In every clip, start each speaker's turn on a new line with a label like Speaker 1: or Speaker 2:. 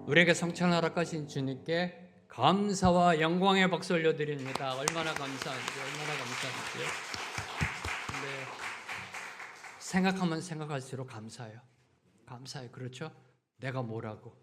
Speaker 1: 우리에게 성찬을 허락하신 주님께 감사와 영광의 박수 올려드립니다. 얼마나 감사한지, 얼마나 감사한지요. 근데 생각하면 생각할수록 감사해요. 감사해요. 그렇죠? 내가 뭐라고,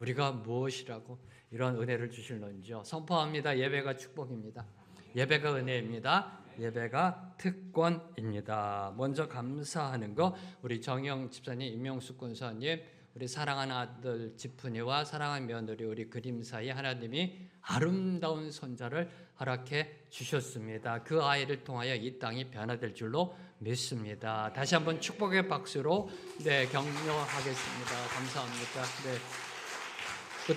Speaker 1: 우리가 무엇이라고 이런 은혜를 주실런지요. 선포합니다. 예배가 축복입니다. 예배가 은혜입니다. 예배가 특권입니다. 먼저 감사하는 거 우리 정영 집사님, 임명숙 권사님, 우리 사랑하는 아들 지푼이와 사랑하는 며느리 우리 그림사이 하나님이 아름다운 손자를 허락해 주셨습니다. 그 아이를 통하여 이 땅이 변화될 줄로 믿습니다. 다시 한번 축복의 박수로 격려하겠습니다. 감사합니다.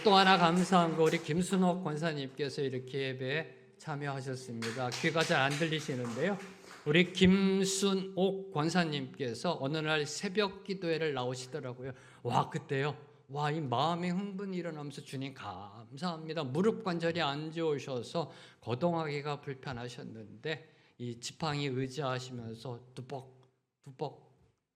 Speaker 1: 또 하나 감사한 거 우리 김순옥 권사님께서 이렇게 예배에 참여하셨습니다. 귀가 잘 안 들리시는데요. 우리 김순옥 권사님께서 어느 날 새벽 기도회를 나오시더라고요. 그때요. 이 마음의 흥분이 일어나면서 주님 감사합니다. 무릎 관절이 안 좋으셔서 거동하기가 불편하셨는데 이 지팡이 의지하시면서 뚜벅뚜벅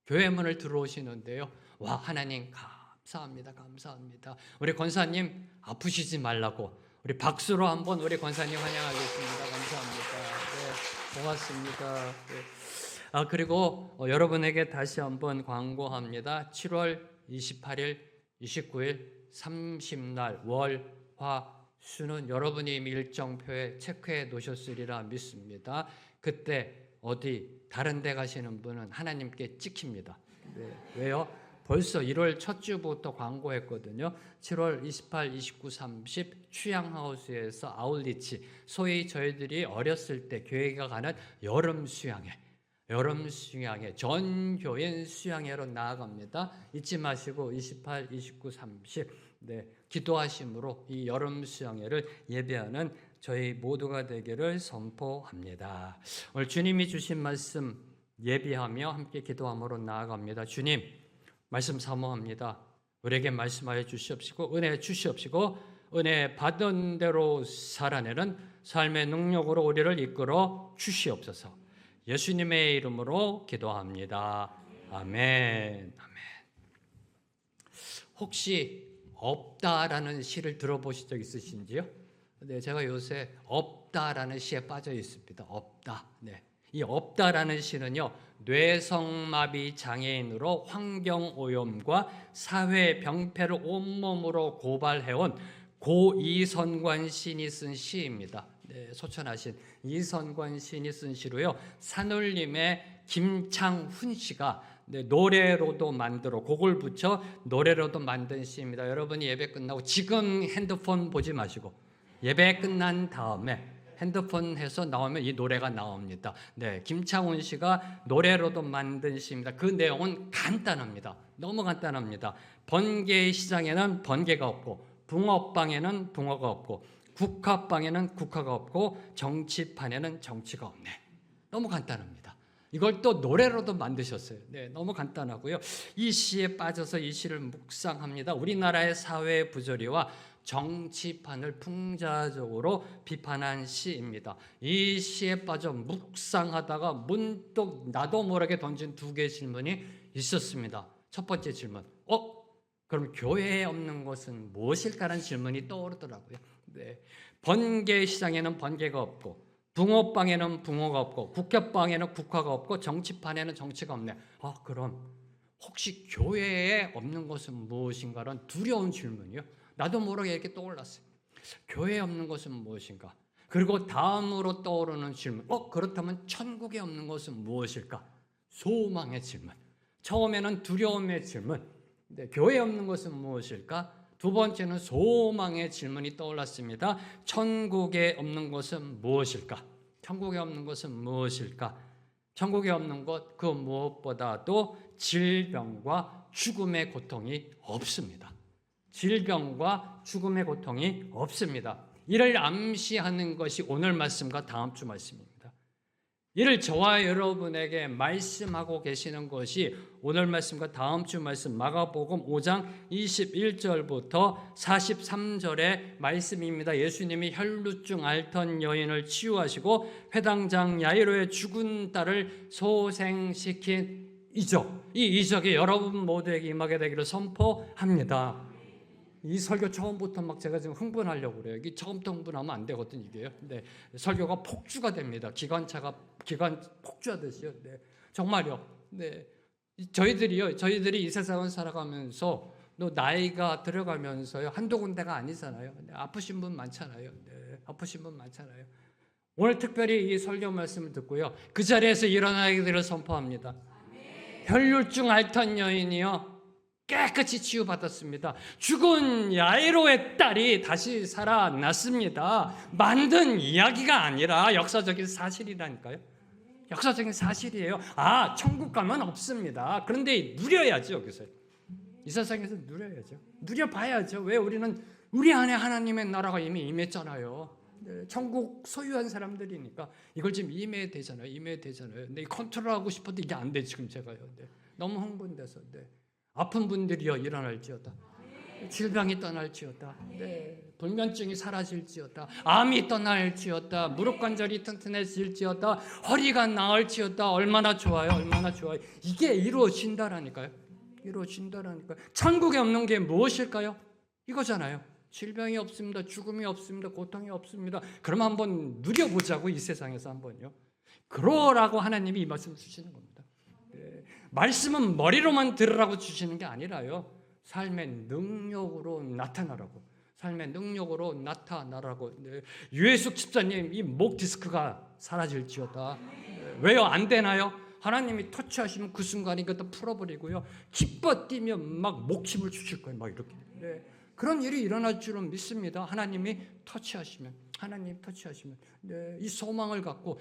Speaker 1: 교회 문을 들어오시는데요. 하나님 감사합니다. 감사합니다. 우리 권사님 아프시지 말라고 우리 박수로 한번 우리 권사님 환영하겠습니다. 감사합니다. 고맙습니다. 그리고 여러분에게 다시 한번 광고합니다. 7월 28일, 29일, 30날 월, 화, 수는 여러분이 이미 일정표에 체크해 놓으셨으리라 믿습니다. 그때 어디 다른 데 가시는 분은 하나님께 찍힙니다. 왜요? 벌써 1월 첫 주부터 광고했거든요. 7월 28, 29, 30 취향하우스에서 아울리치, 소위 저희들이 어렸을 때 교회가 가는 여름 수양회 전교인 수양회로 나아갑니다. 잊지 마시고 28, 29, 30 기도하심으로 이 여름 수양회를 예배하는 저희 모두가 되기를 선포합니다. 오늘 주님이 주신 말씀 예비하며 함께 기도함으로 나아갑니다. 주님, 말씀 사모합니다. 우리에게 말씀하여 주시옵시고 은혜 주시옵시고 은혜 받은 대로 살아내는 삶의 능력으로 우리를 이끌어 주시옵소서. 예수님의 이름으로 기도합니다. 아멘. 혹시 없다라는 시를 들어보신 적 있으신지요? 제가 요새 없다라는 시에 빠져 있습니다. 없다. 이 없다라는 시는요, 뇌성마비 장애인으로 환경오염과 사회병폐를 온몸으로 고발해온 고 이선관 시인이 쓴 시입니다. 소천하신 이선관 시인이 쓴 시로요, 산울림의 김창훈 씨가 노래로도 만들어 곡을 붙여 노래로도 만든 시입니다. 여러분이 예배 끝나고 지금 핸드폰 보지 마시고 예배 끝난 다음에 핸드폰 해서 나오면 이 노래가 나옵니다. 김창훈 씨가 노래로도 만든 시입니다. 그 내용은 간단합니다. 너무 간단합니다. 번개 시장에는 번개가 없고 붕어빵에는 붕어가 없고 국화빵에는 국화가 없고 정치판에는 정치가 없네. 너무 간단합니다. 이걸 또 노래로도 만드셨어요. 너무 간단하고요. 이 시에 빠져서 이 시를 묵상합니다. 우리나라의 사회 부조리와 정치판을 풍자적으로 비판한 시입니다. 이 시에 빠져 묵상하다가 문득 나도 모르게 던진 2개의 질문이 있었습니다. 첫 번째 질문, 그럼 교회에 없는 것은 무엇일까라는 질문이 떠오르더라고요. 번개 시장에는 번개가 없고 붕어빵에는 붕어가 없고 국화빵에는 국화가 없고 정치판에는 정치가 없네. 그럼 혹시 교회에 없는 것은 무엇인가라는 두려운 질문이요. 나도 모르게 이렇게 떠올랐어요. 교회에 없는 것은 무엇인가? 그리고 다음으로 떠오르는 질문, 그렇다면 천국에 없는 것은 무엇일까? 소망의 질문. 처음에는 두려움의 질문. 교회에 없는 것은 무엇일까? 두 번째는 소망의 질문이 떠올랐습니다. 천국에 없는 것은 무엇일까? 천국에 없는 것은 무엇일까? 천국에 없는 것, 그 무엇보다도 질병과 죽음의 고통이 없습니다. 질병과 죽음의 고통이 없습니다. 이를 암시하는 것이 오늘 말씀과 다음 주 말씀입니다. 이를 저와 여러분에게 말씀하고 계시는 것이 오늘 말씀과 다음 주 말씀 마가복음 5장 21절부터 43절의 말씀입니다. 예수님이 혈루증 앓던 여인을 치유하시고 회당장 야이로의 죽은 딸을 소생시킨 이적, 이 이적이 여러분 모두에게 임하게 되기를 선포합니다. 이 설교 처음부터 막 제가 지금 흥분하려고 그래요. 이게 처음부터 흥분하면 안 되거든 이게요. 네, 설교가 폭주가 됩니다. 기관 폭주하듯이요. 네, 정말요. 네, 저희들이 이 세상을 살아가면서 또 나이가 들어가면서요 한두 군데가 아니잖아요. 네, 아프신 분 많잖아요. 네, 아프신 분 많잖아요. 오늘 특별히 이 설교 말씀을 듣고요 그 자리에서 일어나기를 선포합니다. 혈류증 앓던 여인이요 깨끗이 치유받았습니다. 죽은 야이로의 딸이 다시 살아났습니다. 만든 이야기가 아니라 역사적인 사실이라니까요. 역사적인 사실이에요. 아, 천국 가면 없습니다. 그런데 누려야죠. 여기서 이 세상에서 누려야죠. 누려봐야죠. 왜? 우리는 우리 안에 하나님의 나라가 이미 임했잖아요. 천국 소유한 사람들이니까 이걸 지금 임해야 되잖아요. 근데 컨트롤하고 싶어도 이게 안 돼 지금 제가요. 너무 흥분돼서. 아픈 분들이여 일어날지어다. 질병이 떠날지어다. 불면증이 사라질지어다. 암이 떠날지어다. 무릎 관절이 튼튼해질지어다. 허리가 나을지어다. 얼마나 좋아요. 얼마나 좋아요. 이게 이루어진다라니까요. 천국에 없는 게 무엇일까요? 이거잖아요. 질병이 없습니다. 죽음이 없습니다. 고통이 없습니다. 그럼 한번 누려보자고 이 세상에서 한번요. 그러라고 하나님이 이 말씀을 주시는 겁니다. 말씀은 머리로만 들으라고 주시는 게 아니라요. 삶의 능력으로 나타나라고. 유해숙 집사님 이 목 디스크가 사라질지어다. 왜요? 안 되나요? 하나님이 터치하시면 그 순간 이것도 풀어버리고요. 기뻐 뛰면 막 목침을 주실 거예요. 막 이렇게. 그런 일이 일어날 줄은 믿습니다. 하나님이 터치하시면. 이 소망을 갖고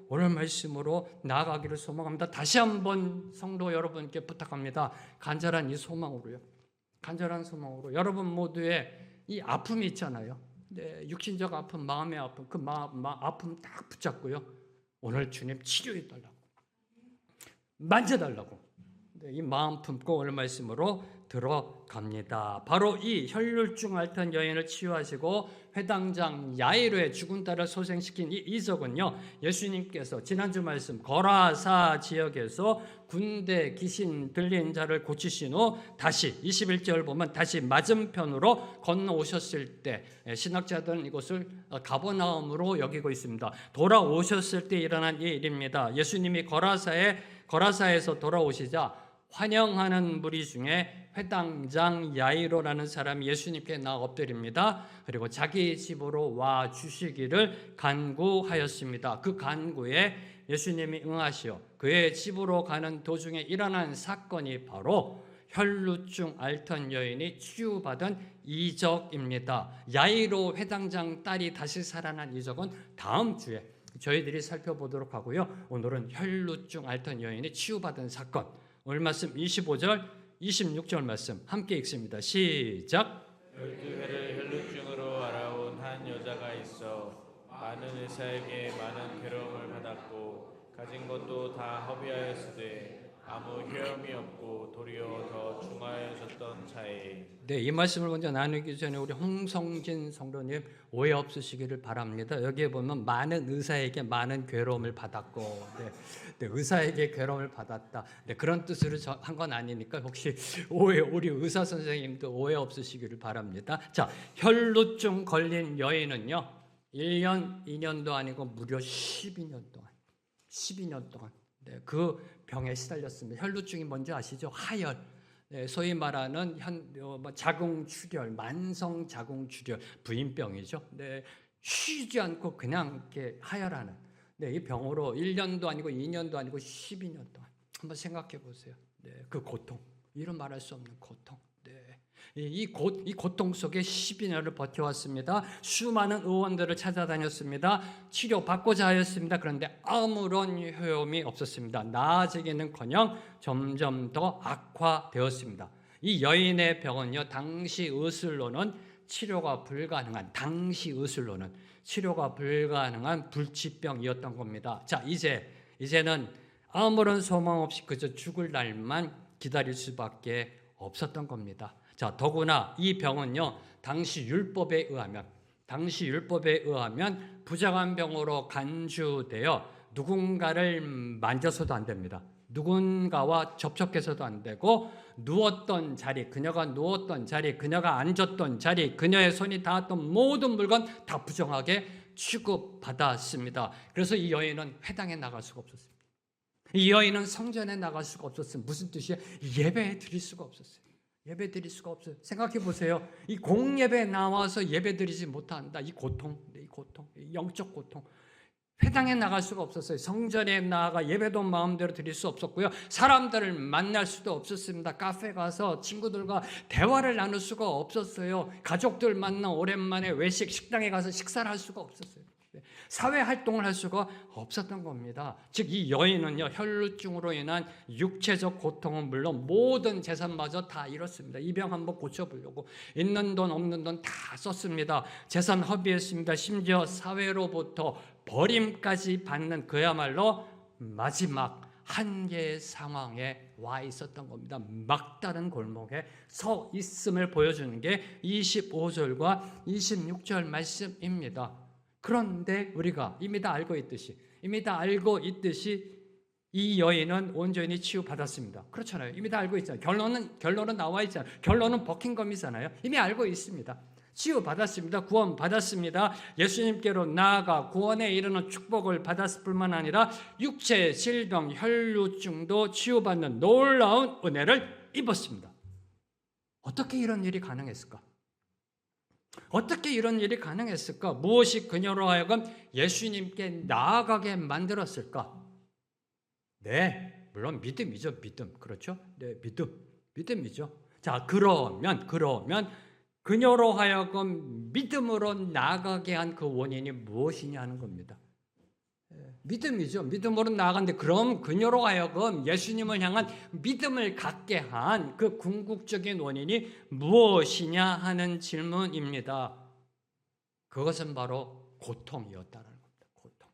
Speaker 1: 오늘 말씀으로 나아가기를 소망합니다. 다시 한번 성도 여러분께 부탁합니다. 간절한 소망으로 여러분 모두의 이 아픔이 있잖아요. 육신적 아픔, 마음의 아픔, 그 아픔 딱 붙잡고요. 오늘 주님 치료해 달라고, 만져달라고 이 마음 품고 오늘 말씀으로 들어갑니다. 바로 이 혈류증 앓던 여인을 치유하시고 회당장 야이로의 죽은 딸을 소생시킨 이 이적은요, 예수님께서 지난주 말씀 거라사 지역에서 군대 귀신 들린 자를 고치신 후 다시 21절 보면 다시 맞은편으로 건너오셨을 때, 신학자들은 이곳을 가버나움으로 여기고 있습니다. 돌아오셨을 때 일어난 이 일입니다. 예수님이 거라사에서 돌아오시자 환영하는 무리 중에 회당장 야이로라는 사람이 예수님께 나와 엎드립니다. 그리고 자기 집으로 와 주시기를 간구하였습니다. 그 간구에 예수님이 응하시어 그의 집으로 가는 도중에 일어난 사건이 바로 혈루증 앓던 여인이 치유받은 이적입니다. 야이로 회당장 딸이 다시 살아난 이적은 다음 주에 저희들이 살펴보도록 하고요. 오늘은 혈루증 앓던 여인이 치유받은 사건, 오늘 말씀 25절 26절 말씀 함께 읽습니다. 시작.
Speaker 2: 12회를 혈루증으로 알아온 한 여자가 있어 많은 의사에게 많은 괴로움을 받았고 가진 것도 다 허비하였으되 아무 효험이 없고 도리어 더 중하여졌던 차에.
Speaker 1: 이 말씀을 먼저 나누기 전에 우리 홍성진 성도님 오해 없으시기를 바랍니다. 여기에 보면 많은 의사에게 많은 괴로움을 받았고, 의사에게 괴로움을 받았다. 그런 뜻으로 한 건 아니니까 혹시 우리 의사 선생님도 오해 없으시기를 바랍니다. 자, 혈루증 걸린 여인은요, 1년, 2년도 아니고 무려 12년 동안 그 병에 시달렸습니다. 혈루증이 뭔지 아시죠? 하열. 소위 말하는 자궁출혈, 만성 자궁출혈, 부인병이죠. 쉬지 않고 그냥 이렇게 하열하는 이 병으로 1년도 아니고 2년도 아니고 12년 동안 한번 생각해 보세요. 그 고통, 이런 말할 수 없는 고통. 이 고통 속에 12년을 버텨왔습니다. 수많은 의원들을 찾아다녔습니다. 치료받고자 하였습니다. 그런데 아무런 효험이 없었습니다. 나아지기는커녕 점점 더 악화되었습니다. 이 여인의 병은요, 당시 의술로는 치료가 불가능한 불치병이었던 겁니다. 자, 이제는 아무런 소망 없이 그저 죽을 날만 기다릴 수밖에 없었던 겁니다. 자, 더구나 이 병은요, 당시 율법에 의하면 부정한 병으로 간주되어 누군가를 만져서도 안 됩니다. 누군가와 접촉해서도 안 되고 누웠던 자리, 그녀가 누웠던 자리, 그녀가 앉았던 자리, 그녀의 손이 닿았던 모든 물건 다 부정하게 취급받았습니다. 그래서 이 여인은 회당에 나갈 수가 없었습니다. 이 여인은 성전에 나갈 수가 없었어요. 무슨 뜻이에요? 예배 드릴 수가 없었어요. 예배 드릴 수가 없어요. 생각해 보세요. 이 공예배에 나와서 예배 드리지 못한다. 이 고통, 이 영적 고통. 회당에 나갈 수가 없었어요. 성전에 나아가 예배도 마음대로 드릴 수 없었고요. 사람들을 만날 수도 없었습니다. 카페 가서 친구들과 대화를 나눌 수가 없었어요. 가족들 만나 오랜만에 외식 식당에 가서 식사를 할 수가 없었어요. 사회 활동을 할 수가 없었던 겁니다. 즉 이 여인은요, 혈루증으로 인한 육체적 고통은 물론 모든 재산마저 다 잃었습니다. 이 병 한번 고쳐보려고 있는 돈 없는 돈 다 썼습니다. 재산 허비했습니다. 심지어 사회로부터 버림까지 받는 그야말로 마지막 한계의 상황에 와 있었던 겁니다. 막다른 골목에 서 있음을 보여주는 게 25절과 26절 말씀입니다. 그런데 우리가 이미 다 알고 있듯이 이 여인은 온전히 치유받았습니다. 그렇잖아요. 이미 다 알고 있잖아요. 결론은 나와 있잖아요. 결론은 버킹엄이잖아요. 이미 알고 있습니다. 치유받았습니다. 구원받았습니다. 예수님께로 나아가 구원에 이르는 축복을 받았을 뿐만 아니라 육체, 질병, 혈루증도 치유받는 놀라운 은혜를 입었습니다. 어떻게 이런 일이 가능했을까? 무엇이 그녀로 하여금 예수님께 나아가게 만들었을까? 네, 물론 믿음이죠. 믿음. 그렇죠? 네, 믿음이죠. 자, 그러면 그녀로 하여금 믿음으로 나아가게 한 그 원인이 무엇이냐 하는 겁니다. 믿음이죠. 믿음으로 나아갔는데 그럼 그녀로 하여금 예수님을 향한 믿음을 갖게 한 그 궁극적인 원인이 무엇이냐 하는 질문입니다. 그것은 바로 고통이었다는 겁니다. 고통.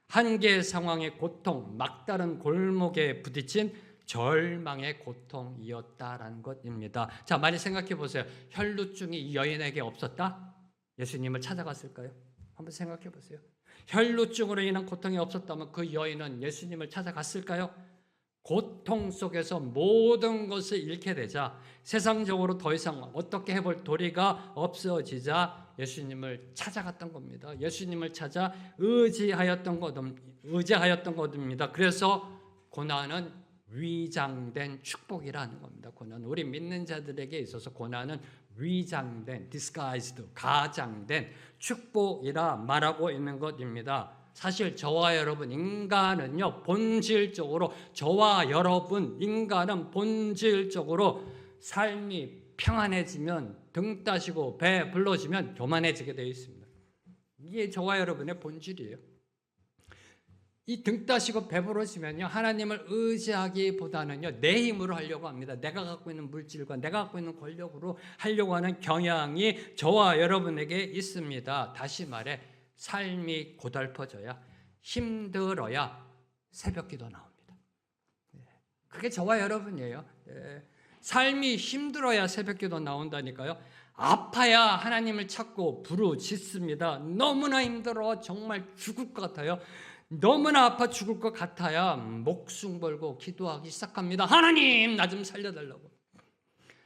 Speaker 1: 한계 상황의 고통, 막다른 골목에 부딪힌 절망의 고통이었다라는 것입니다. 자, 많이 생각해 보세요. 혈루증이 이 여인에게 없었다? 예수님을 찾아갔을까요? 한번 생각해 보세요. 혈루증으로 인한 고통이 없었다면 그 여인은 예수님을 찾아갔을까요? 고통 속에서 모든 것을 잃게 되자 세상적으로 더 이상 어떻게 해볼 도리가 없어지자 예수님을 찾아갔던 겁니다. 예수님을 찾아 의지하였던 것입니다. 그래서 고난은 위장된 축복이라는 겁니다. 고난, 우리 믿는 자들에게 있어서 고난은 위장된, disguised, 가장된 축복이라 말하고 있는 것입니다. 사실 저와 여러분 인간은요, 본질적으로 인간은 본질적으로 삶이 평안해지면, 등 따시고 배 불러지면 교만해지게 되어 있습니다. 이게 저와 여러분의 본질이에요. 이 등 따시고 배부러지면요, 하나님을 의지하기보다는요, 내 힘으로 하려고 합니다. 내가 갖고 있는 물질과 내가 갖고 있는 권력으로 하려고 하는 경향이 저와 여러분에게 있습니다. 다시 말해, 삶이 고달퍼져야, 힘들어야 새벽기도 나옵니다. 그게 저와 여러분이에요. 삶이 힘들어야 새벽기도 나온다니까요. 아파야 하나님을 찾고 부르짖습니다. 너무나 힘들어 정말 죽을 것 같아요. 너무나 아파 죽을 것 같아야 목숨 걸고 기도하기 시작합니다. 하나님, 나 좀 살려달라고.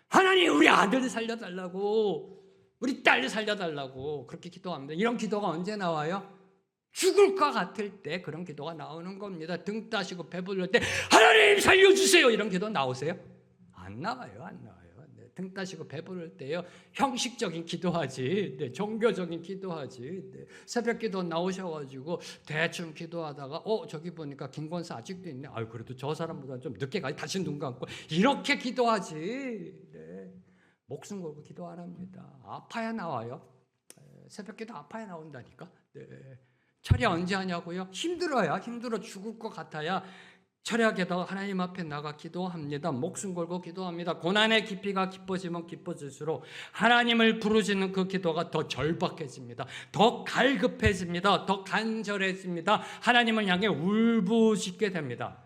Speaker 1: 하나님, 우리 아들 살려달라고. 우리 딸 살려달라고. 그렇게 기도합니다. 이런 기도가 언제 나와요? 죽을 것 같을 때 그런 기도가 나오는 겁니다. 등 따시고 배부를 때 하나님 살려주세요. 이런 기도 나오세요? 안 나와요. 등 따시고 배부를 때요, 형식적인 기도하지, 종교적인 기도하지, 새벽 기도 나오셔가지고 대충 기도하다가 저기 보니까 김권사 아직도 있네. 그래도 저 사람보다 좀 늦게 가지. 다시 눈 감고 이렇게 기도하지. 목숨 걸고 기도 안 합니다. 아파야 나와요. 새벽 기도 아파야 나온다니까. 철야 언제 하냐고요? 힘들어 죽을 것 같아야 철야기도 하나님 앞에 나가 기도합니다. 목숨 걸고 기도합니다. 고난의 깊이가 깊어지면 깊어질수록 하나님을 부르짖는 그 기도가 더 절박해집니다. 더 갈급해집니다. 더 간절해집니다. 하나님을 향해 울부짖게 됩니다.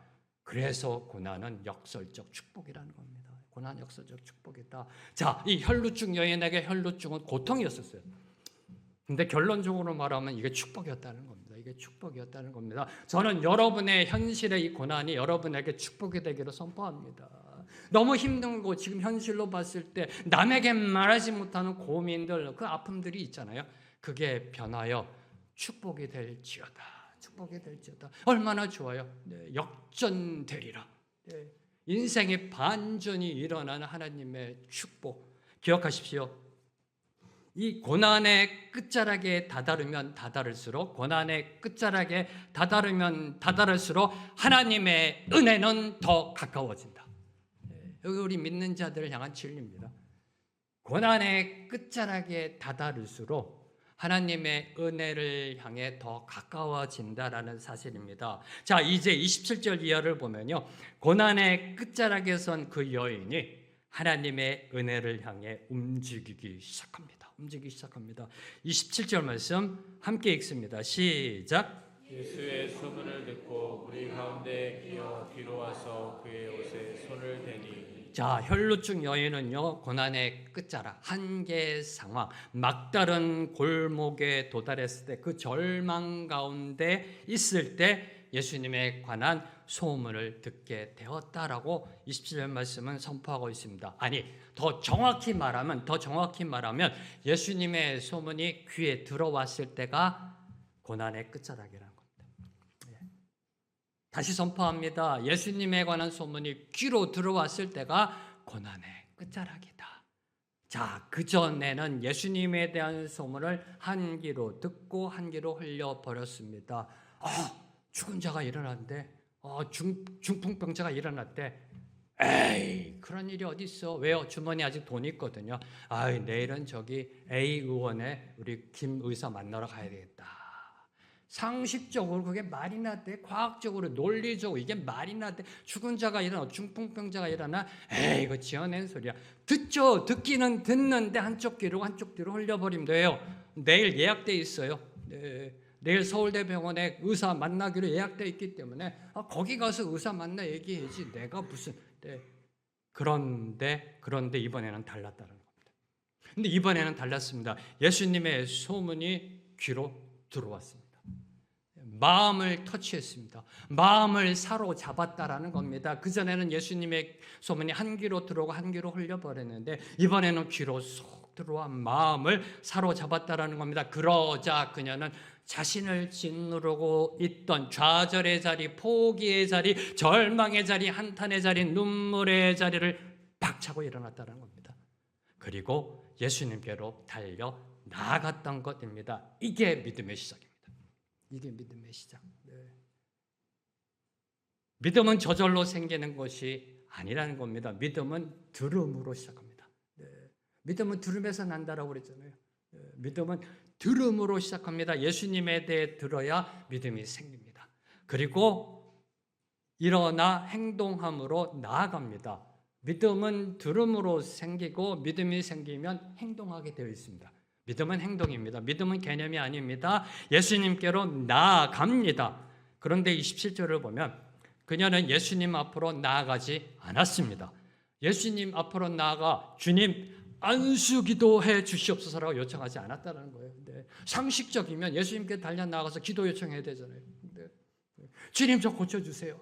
Speaker 1: 그래서 고난은 역설적 축복이라는 겁니다. 고난 역설적 축복이다. 자, 이 혈루증 여인에게 혈루증은 고통이었었어요. 근데 결론적으로 말하면 이게 축복이었다는 겁니다. 이게 축복이었다는 겁니다. 저는 여러분의 현실의 이 고난이 여러분에게 축복이 되기를 선포합니다. 너무 힘든 거 지금 현실로 봤을 때 남에게 말하지 못하는 고민들, 그 아픔들이 있잖아요. 그게 변하여 축복이 될지어다. 축복이 될지어다. 얼마나 좋아요. 네, 역전되리라. 네, 인생의 반전이 일어나는 하나님의 축복. 기억하십시오. 이 고난의 끝자락에 다다르면 다다를수록, 고난의 끝자락에 다다르면 다다를수록 하나님의 은혜는 더 가까워진다. 여기 우리 믿는 자들을 향한 진리입니다. 고난의 끝자락에 다다를수록 하나님의 은혜를 향해 더 가까워진다라는 사실입니다. 자, 이제 27절 이하를 보면요, 고난의 끝자락에 선 그 여인이 하나님의 은혜를 향해 움직이기 시작합니다. 27절 말씀 함께 읽습니다. 시작.
Speaker 2: 예수의 소문을 듣고 무리 가운데 끼어 뒤로 와서 그의 옷에 손을 대니.
Speaker 1: 자, 혈루증 여인은요, 고난의 끝자락, 한계 상황, 막다른 골목에 도달했을 때, 그 절망 가운데 있을 때 예수님에 관한 소문을 듣게 되었다라고 27절 말씀은 선포하고 있습니다. 아니, 더 정확히 말하면 예수님의 소문이 귀에 들어왔을 때가 고난의 끝자락이라는 겁니다. 다시 선포합니다. 예수님에 관한 소문이 귀로 들어왔을 때가 고난의 끝자락이다. 자, 그전에는 예수님에 대한 소문을 한 귀로 듣고 한 귀로 흘려버렸습니다. 죽은 자가 일어났대. 중풍병자가 일어났대. 에이, 그런 일이 어디 있어? 왜요? 주머니 아직 돈이 있거든요. 내일은 저기 A 의원에 우리 김 의사 만나러 가야 되겠다. 상식적으로 그게 말이 나대? 과학적으로, 논리적으로 이게 말이 나대? 죽은 자가 일어나, 중풍병자가 일어나? 에이, 이거 지어낸 소리야. 듣죠. 듣기는 듣는데 한쪽 귀로 흘려버리면 돼요. 내일 예약돼 있어요. 네. 내일 서울대병원에 의사 만나기로 예약돼 있기 때문에 거기 가서 의사 만나 얘기해야지. 내가 무슨. 네. 그런데 이번에는 달랐다는 겁니다. 근데 이번에는 달랐습니다. 예수님의 소문이 귀로 들어왔습니다. 마음을 터치했습니다. 마음을 사로잡았다라는 겁니다. 그전에는 예수님의 소문이 한 귀로 들어오고 한 귀로 흘려버렸는데 이번에는 귀로 쏙 들어와 마음을 사로잡았다라는 겁니다. 그러자 그녀는 자신을 짓누르고 있던 좌절의 자리, 포기의 자리, 절망의 자리, 한탄의 자리, 눈물의 자리를 박차고 일어났다는 겁니다. 그리고 예수님께로 달려 나아갔던 것입니다. 이게 믿음의 시작입니다. 이게 믿음의 시작. 네. 믿음은 저절로 생기는 것이 아니라는 겁니다. 믿음은 들음으로 시작합니다. 네. 믿음은 들음에서 난다라고 그랬잖아요. 네. 믿음은 들음으로 시작합니다. 예수님에 대해 들어야 믿음이 생깁니다. 그리고 일어나 행동함으로 나아갑니다. 믿음은 들음으로 생기고 믿음이 생기면 행동하게 되어 있습니다. 믿음은 행동입니다. 믿음은 개념이 아닙니다. 예수님께로 나아갑니다. 그런데 27절을 보면 그녀는 예수님 앞으로 나아가지 않았습니다. 예수님 앞으로 나아가 주님 안수기도해 주시옵소서라고 요청하지 않았다는 거예요. 근데 상식적이면 예수님께 달려 나아가서 기도 요청해야 되잖아요. 근데 주님 저 고쳐주세요.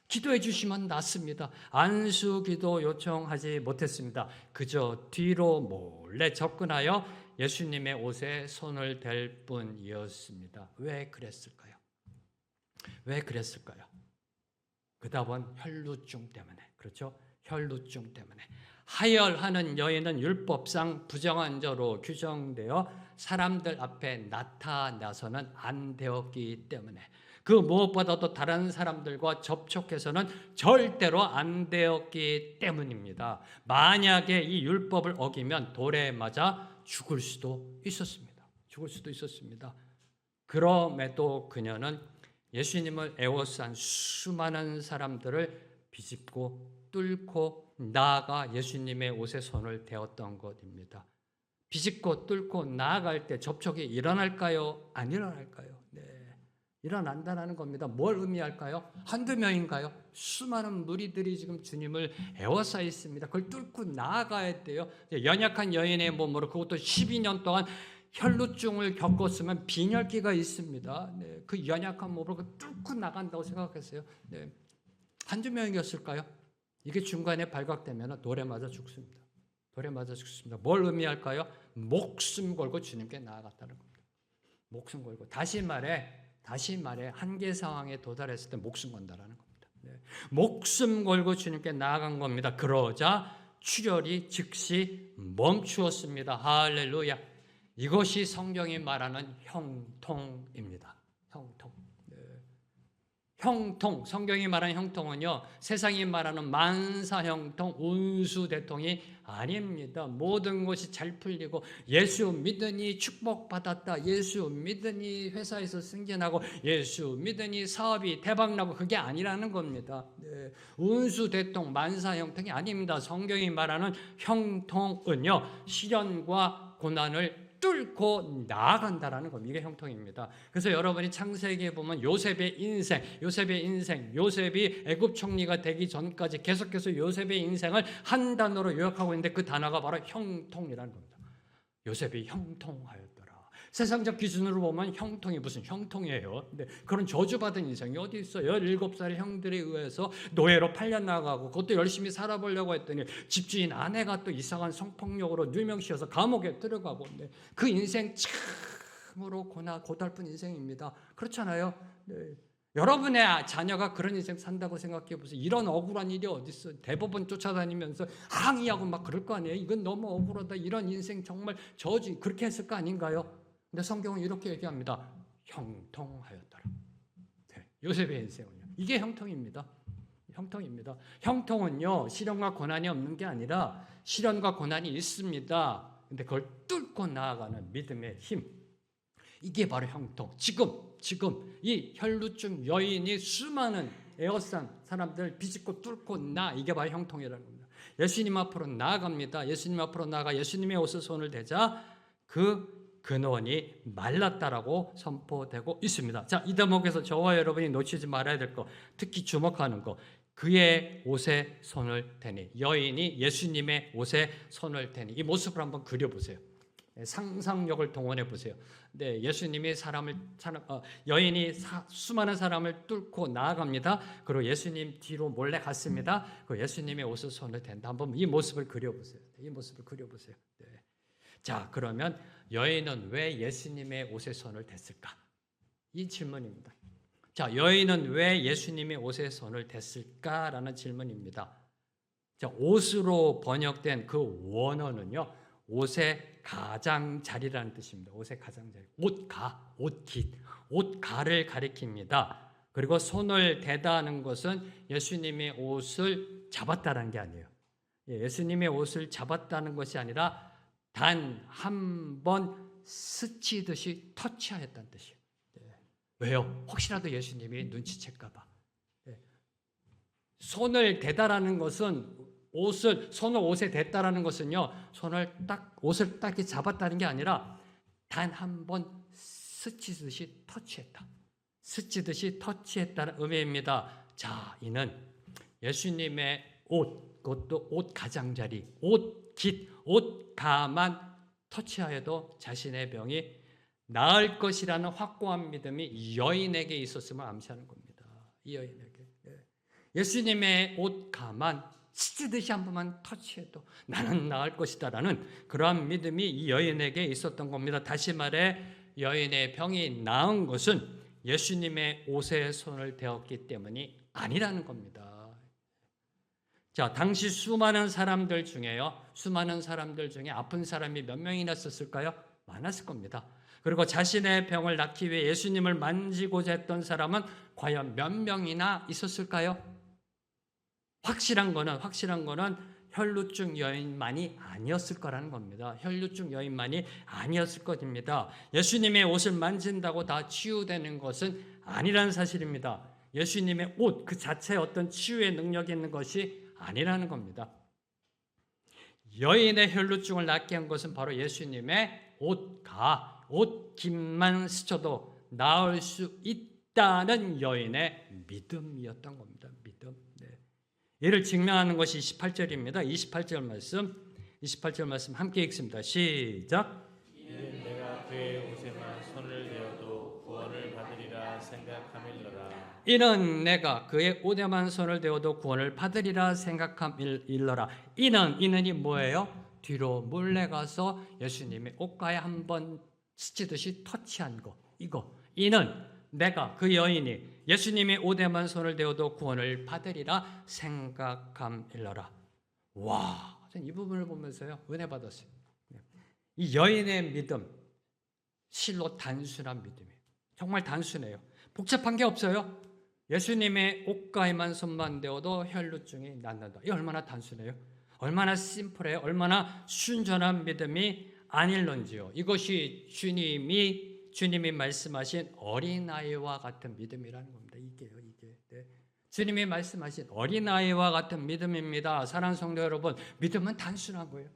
Speaker 1: 기도해 주시면 낫습니다. 안수기도 요청하지 못했습니다. 그저 뒤로 몰래 접근하여 예수님의 옷에 손을 댈 뿐이었습니다. 왜 그랬을까요? 그 답은 혈루증 때문에. 그렇죠? 혈루증 때문에. 하혈하는 여인은 율법상 부정한 자로 규정되어 사람들 앞에 나타나서는 안 되었기 때문에, 그 무엇보다도 다른 사람들과 접촉해서는 절대로 안 되었기 때문입니다. 만약에 이 율법을 어기면 돌에 맞아 죽을 수도 있었습니다. 그럼에도 그녀는 예수님을 에워싼 수많은 사람들을 비집고 뚫고 나아가 예수님의 옷에 손을 대었던 것입니다. 비집고 뚫고 나아갈 때 접촉이 일어날까요? 안 일어날까요? 네, 일어난다는 겁니다. 뭘 의미할까요? 한두 명인가요? 수많은 무리들이 지금 주님을 에워싸 있습니다. 그걸 뚫고 나아가야 돼요. 연약한 여인의 몸으로, 그것도 12년 동안 혈루증을 겪었으면 빈혈기가 있습니다. 네, 그 연약한 몸을 뚫고 나간다고 생각했어요. 네, 한두 명이었을까요? 이게 중간에 발각되면 돌에 맞아 죽습니다. 돌에 맞아 죽습니다. 뭘 의미할까요? 목숨 걸고 주님께 나아갔다는 겁니다. 목숨 걸고 다시 말해 한계 상황에 도달했을 때 목숨 건다라는 겁니다. 네. 목숨 걸고 주님께 나아간 겁니다. 그러자 출혈이 즉시 멈추었습니다. 할렐루야. 이것이 성경이 말하는 형통입니다. 형통. 네. 형통, 성경이 말하는 형통은요, 세상이 말하는 만사형통, 운수대통이 아닙니다. 모든 것이 잘 풀리고 예수 믿으니 축복받았다, 예수 믿으니 회사에서 승진하고, 예수 믿으니 사업이 대박나고, 그게 아니라는 겁니다. 네. 운수대통, 만사형통이 아닙니다. 성경이 말하는 형통은요, 시련과 고난을 뚫고 나아간다라는 겁니다. 이게 형통입니다. 그래서 여러분이 창세기에 보면 요셉의 인생, 요셉이 애굽 총리가 되기 전까지 계속해서 요셉의 인생을 한 단어로 요약하고 있는데 그 단어가 바로 형통이라는 겁니다. 요셉이 형통하였더라. 세상적 기준으로 보면 형통이 무슨 형통이에요. 근데 그런 저주받은 인생이 어디 있어요? 17살의 형들에 의해서 노예로 팔려나가고 그것도 열심히 살아보려고 했더니 집주인 아내가 또 이상한 성폭력으로 누명씌워서 감옥에 들어가고, 그 인생 참으로 고달픈 인생입니다. 그렇잖아요. 네. 여러분의 자녀가 그런 인생 산다고 생각해 보세요. 이런 억울한 일이 어디 있어요? 대법원 쫓아다니면서 항의하고 막 그럴 거 아니에요. 이건 너무 억울하다. 이런 인생 정말 저주, 그렇게 했을 거 아닌가요? 근데 성경은 이렇게 얘기합니다. 형통하였더라. 네, 요셉의 인생은요. 이게 형통입니다. 형통입니다. 형통은요, 시련과 고난이 없는 게 아니라 시련과 고난이 있습니다. 근데 그걸 뚫고 나아가는 믿음의 힘. 이게 바로 형통. 지금 이 혈루증 여인이 수많은 에어싼 사람들 비집고 뚫고 이게 바로 형통이라는 겁니다. 예수님 앞으로 나아갑니다. 예수님 앞으로 나아가 예수님의 옷에 손을 대자 그 근원이 말랐다라고 선포되고 있습니다. 자, 이 대목에서 저와 여러분이 놓치지 말아야 될 거, 특히 주목하는 거, 그의 옷에 손을 대니, 여인이 예수님의 옷에 손을 대니, 이 모습을 한번 그려보세요. 상상력을 동원해 보세요. 네, 예수님이 여인이 수많은 사람을 뚫고 나아갑니다. 그리고 예수님 뒤로 몰래 갔습니다. 그 예수님의 옷에 손을 댄다. 한번 이 모습을 그려보세요. 이 모습을 그려보세요. 네. 자, 그러면 여인은 왜 예수님의 옷에 손을 댔을까? 이 질문입니다. 자, 여인은 왜 예수님의 옷에 손을 댔을까라는 질문입니다. 자, 옷으로 번역된 그 원어는요, 옷의 가장자리라는 뜻입니다. 옷의 가장자리. 옷가를 가리킵니다. 그리고 손을 대다는 것은 예수님의 옷을 잡았다는 게 아니에요. 예수님의 옷을 잡았다는 것이 아니라 단 한 번 스치듯이 터치하였다는 뜻이에요. 왜요? 혹시라도 예수님이 눈치챌까 봐. 손을 대다라는 것은 손을 옷에 댔다라는 것은요, 옷을 딱 잡았다는 게 아니라 단 한 번 스치듯이 터치했다. 스치듯이 터치했다는 의미입니다. 자, 이는 예수님의 옷, 그것도 옷 가장자리, 옷가만 터치하여도 자신의 병이 나을 것이라는 확고한 믿음이 이 여인에게 있었음을 암시하는 겁니다. 이 여인에게. 예수님의 옷가만 스치듯이 한 번만 터치해도 나는 나을 것이다라는 그러한 믿음이 이 여인에게 있었던 겁니다. 다시 말해 여인의 병이 나은 것은 예수님의 옷에 손을 대었기 때문이 아니라는 겁니다. 자, 당시 수많은 사람들 중에 아픈 사람이 몇 명이나 있었을까요? 많았을 겁니다. 그리고 자신의 병을 낫기 위해 예수님을 만지고자 했던 사람은 과연 몇 명이나 있었을까요? 확실한 거는 혈루증 여인만이 아니었을 거라는 겁니다. 혈루증 여인만이 아니었을 것입니다. 예수님의 옷을 만진다고 다 치유되는 것은 아니라는 사실입니다. 예수님의 옷 그 자체에 어떤 치유의 능력이 있는 것이 아니라는 겁니다. 여인의 혈루증을 낫게 한 것은 바로 예수님의 옷깃만 스쳐도 나을 수 있다는 여인의 믿음이었던 겁니다. 믿음. 네. 이를 증명하는 것이 28절입니다. 28절 말씀 함께 읽습니다. 시작.
Speaker 2: 이는 내가
Speaker 1: 이는 내가 그의 옷에만 손을 대어도 구원을 받으리라 생각함 일러라. 이는이 뭐예요? 뒤로 몰래 가서 예수님의 옷가에 한번 스치듯이 터치한 거. 이거. 이는 내가 그 여인이 예수님의 옷에만 손을 대어도 구원을 받으리라 생각함 일러라. 와, 전 이 부분을 보면서요 은혜 받았어요. 이 여인의 믿음, 실로 단순한 믿음이에요. 정말 단순해요. 복잡한 게 없어요. 예수님의 옷가에만 손만 대어도 혈루증이 낫는다. 이 얼마나 단순해요. 얼마나 심플해요. 얼마나 순전한 믿음이 아닐런지요. 이것이 주님이 말씀하신 어린아이와 같은 믿음이라는 겁니다. 이게요. 네. 주님이 말씀하신 어린아이와 같은 믿음입니다. 사랑하는 성도 여러분, 믿음은 단순한 거예요.